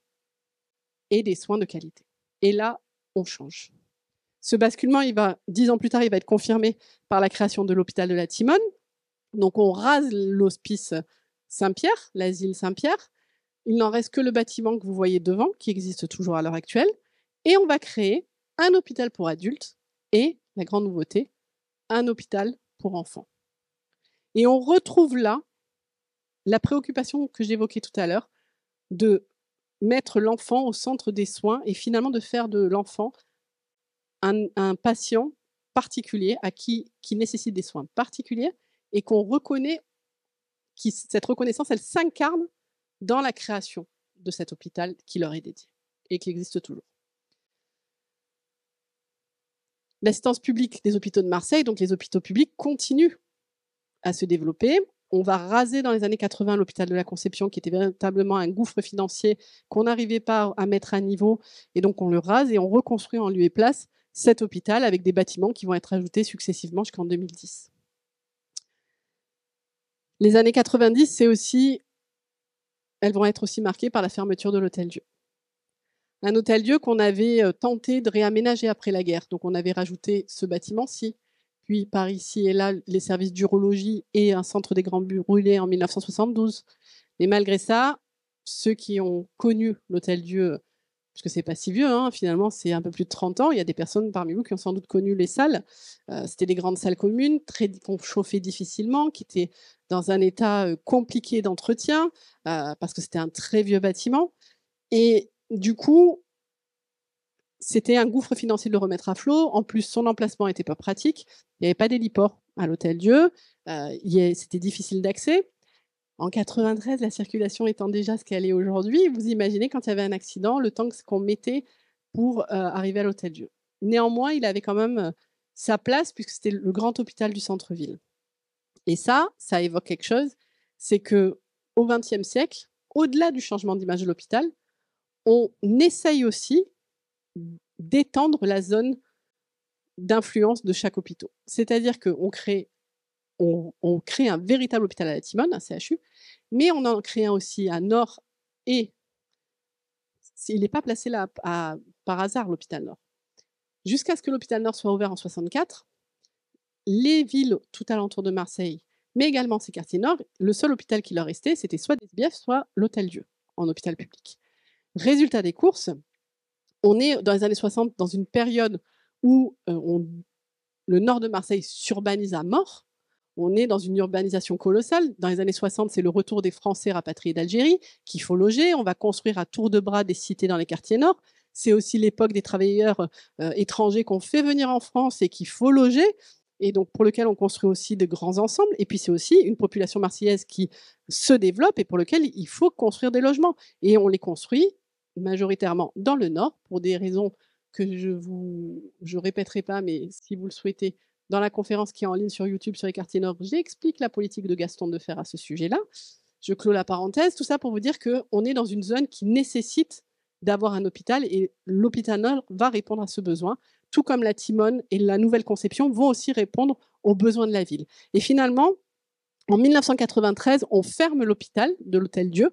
et des soins de qualité. Et là, on change. Ce basculement, 10 ans plus tard, il va être confirmé par la création de l'hôpital de la Timone. Donc, on rase l'hospice Saint-Pierre, l'asile Saint-Pierre. Il n'en reste que le bâtiment que vous voyez devant, qui existe toujours à l'heure actuelle. Et on va créer un hôpital pour adultes et, la grande nouveauté, un hôpital pour enfants. Et on retrouve là la préoccupation que j'évoquais tout à l'heure de mettre l'enfant au centre des soins et finalement de faire de l'enfant un patient particulier qui nécessite des soins particuliers et qu'on reconnaît, cette reconnaissance, elle s'incarne dans la création de cet hôpital qui leur est dédié et qui existe toujours. L'assistance publique des hôpitaux de Marseille, donc les hôpitaux publics, continue à se développer. On va raser dans les années 80 l'hôpital de la Conception, qui était véritablement un gouffre financier qu'on n'arrivait pas à mettre à niveau, et donc on le rase et on reconstruit en lieu et place cet hôpital avec des bâtiments qui vont être ajoutés successivement jusqu'en 2010. Les années 90, elles vont être aussi marquées par la fermeture de l'Hôtel-Dieu. Un Hôtel-Dieu qu'on avait tenté de réaménager après la guerre. Donc on avait rajouté ce bâtiment-ci, puis par ici et là les services d'urologie et un centre des grands brûlés en 1972. Mais malgré ça, ceux qui ont connu l'Hôtel-Dieu, puisque c'est pas si vieux, hein, finalement c'est un peu plus de 30 ans, il y a des personnes parmi vous qui ont sans doute connu les salles. C'était des grandes salles communes, qu'on chauffait difficilement, qui étaient dans un état compliqué d'entretien, parce que c'était un très vieux bâtiment. Et du coup, c'était un gouffre financier de le remettre à flot. En plus, son emplacement n'était pas pratique. Il n'y avait pas d'héliport à l'Hôtel-Dieu. C'était difficile d'accès. En 93, la circulation étant déjà ce qu'elle est aujourd'hui, vous imaginez quand il y avait un accident, le temps qu'on mettait pour arriver à l'Hôtel-Dieu. Néanmoins, il avait quand même sa place puisque c'était le grand hôpital du centre-ville. Et ça évoque quelque chose, c'est qu'au XXe siècle, au-delà du changement d'image de l'hôpital, on essaye aussi d'étendre la zone d'influence de chaque hôpital. C'est-à-dire qu'on crée un véritable hôpital à la Timone, un CHU, mais on en crée un aussi à Nord, et il n'est pas placé là par hasard, l'hôpital Nord. Jusqu'à ce que l'hôpital Nord soit ouvert en 1964, les villes tout alentour de Marseille, mais également ces quartiers nord, le seul hôpital qui leur restait, c'était soit Desbièvres, soit l'Hôtel-Dieu, en hôpital public. Résultat des courses, on est dans les années 60, dans une période où le nord de Marseille s'urbanise à mort. On est dans une urbanisation colossale. Dans les années 60, c'est le retour des Français rapatriés d'Algérie qu'il faut loger. On va construire à tour de bras des cités dans les quartiers nord. C'est aussi l'époque des travailleurs étrangers qu'on fait venir en France et qu'il faut loger, et donc pour lequel on construit aussi de grands ensembles. Et puis c'est aussi une population marseillaise qui se développe et pour lequel il faut construire des logements. Et on les construit majoritairement dans le nord pour des raisons que je répéterai pas, mais si vous le souhaitez, dans la conférence qui est en ligne sur YouTube sur les quartiers nord, j'explique la politique de Gaston Defferre à ce sujet-là. Je clôt la parenthèse, tout ça pour vous dire qu'on est dans une zone qui nécessite d'avoir un hôpital et l'hôpital Nord va répondre à ce besoin, tout comme la Timone et la nouvelle conception vont aussi répondre aux besoins de la ville. Et finalement, en 1993, on ferme l'hôpital de l'Hôtel Dieu,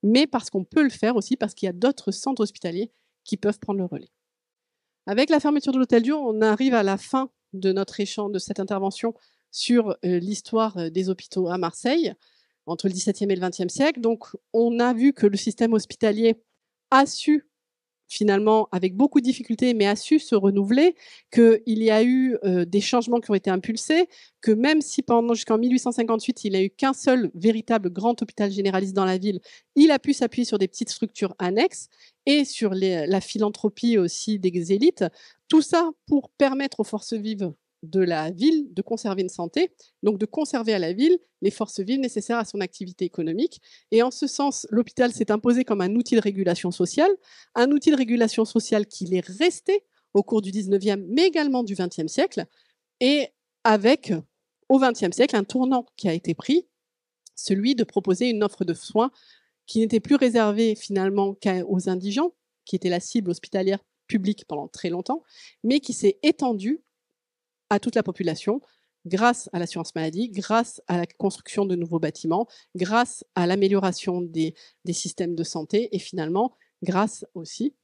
mais parce qu'on peut le faire aussi, parce qu'il y a d'autres centres hospitaliers qui peuvent prendre le relais. Avec la fermeture de l'Hôtel Dieu, on arrive à la fin de notre échange, de cette intervention sur l'histoire des hôpitaux à Marseille, entre le XVIIe et le XXe siècle. Donc, on a vu que le système hospitalier a su, finalement, avec beaucoup de difficultés, mais a su se renouveler, qu'il y a eu des changements qui ont été impulsés, que même si jusqu'en 1858, il n'y a eu qu'un seul véritable grand hôpital généraliste dans la ville, il a pu s'appuyer sur des petites structures annexes et sur la philanthropie aussi des élites. Tout ça pour permettre aux forces vives de la ville de conserver une santé, donc de conserver à la ville les forces vives nécessaires à son activité économique. Et en ce sens, l'hôpital s'est imposé comme un outil de régulation sociale qui est resté au cours du 19e, mais également du 20e siècle, et avec, au 20e siècle, un tournant qui a été pris, celui de proposer une offre de soins qui n'était plus réservée finalement qu'aux indigents, qui étaient la cible hospitalière publique pendant très longtemps, mais qui s'est étendue à toute la population, grâce à l'assurance maladie, grâce à la construction de nouveaux bâtiments, grâce à l'amélioration des systèmes de santé et finalement grâce aussi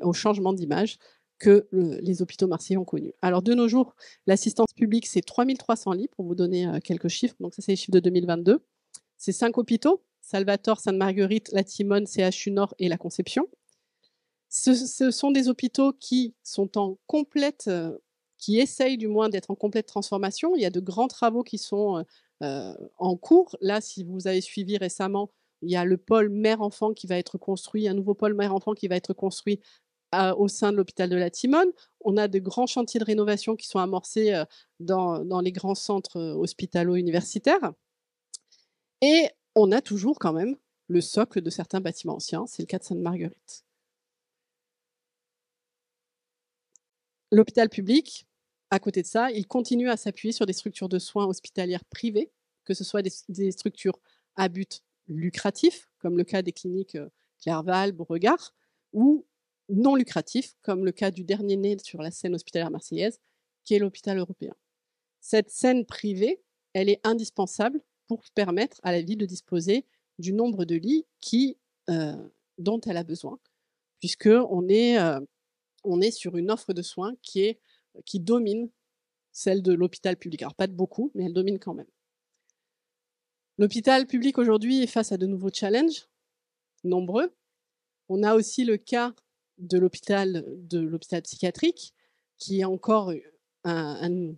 au changement d'image que les hôpitaux marseillais ont connu. Alors de nos jours, l'assistance publique, c'est 3300 lits, pour vous donner quelques chiffres. Donc ça, c'est les chiffres de 2022. C'est 5 hôpitaux, Salvatore, Sainte-Marguerite, la Timone, CHU Nord et la Conception. Ce sont des hôpitaux qui sont en complète qui essayent du moins d'être en complète transformation. Il y a de grands travaux qui sont en cours. Là, si vous avez suivi récemment, il y a le pôle mère-enfant qui va être construit, un nouveau pôle mère-enfant qui va être construit au sein de l'hôpital de la Timone. On a de grands chantiers de rénovation qui sont amorcés dans les grands centres hospitalo-universitaires. Et on a toujours quand même le socle de certains bâtiments anciens. C'est le cas de Sainte-Marguerite. L'hôpital public, à côté de ça, il continue à s'appuyer sur des structures de soins hospitalières privées, que ce soit des structures à but lucratif, comme le cas des cliniques Clerval, Beauregard, ou non lucratif, comme le cas du dernier né sur la scène hospitalière marseillaise, qui est l'hôpital européen. Cette scène privée, elle est indispensable pour permettre à la ville de disposer du nombre de lits dont elle a besoin, puisqu'on est sur une offre de soins qui domine celle de l'hôpital public. Alors pas de beaucoup, mais elle domine quand même. L'hôpital public aujourd'hui est face à de nouveaux challenges, nombreux. On a aussi le cas de l'hôpital psychiatrique, qui est encore une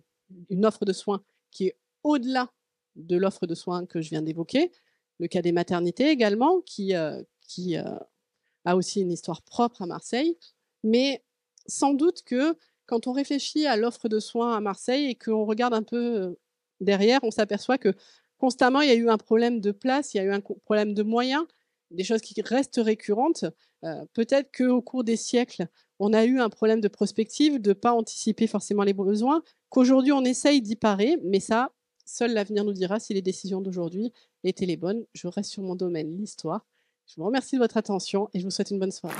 offre de soins qui est au-delà de l'offre de soins que je viens d'évoquer. Le cas des maternités également, qui a aussi une histoire propre à Marseille. Mais sans doute que quand on réfléchit à l'offre de soins à Marseille et qu'on regarde un peu derrière, on s'aperçoit que constamment, il y a eu un problème de place, il y a eu un problème de moyens, des choses qui restent récurrentes. Peut-être qu'au cours des siècles, on a eu un problème de prospective, de ne pas anticiper forcément les besoins, qu'aujourd'hui, on essaye d'y parer, mais ça, seul l'avenir nous dira si les décisions d'aujourd'hui étaient les bonnes. Je reste sur mon domaine, l'histoire. Je vous remercie de votre attention et je vous souhaite une bonne soirée.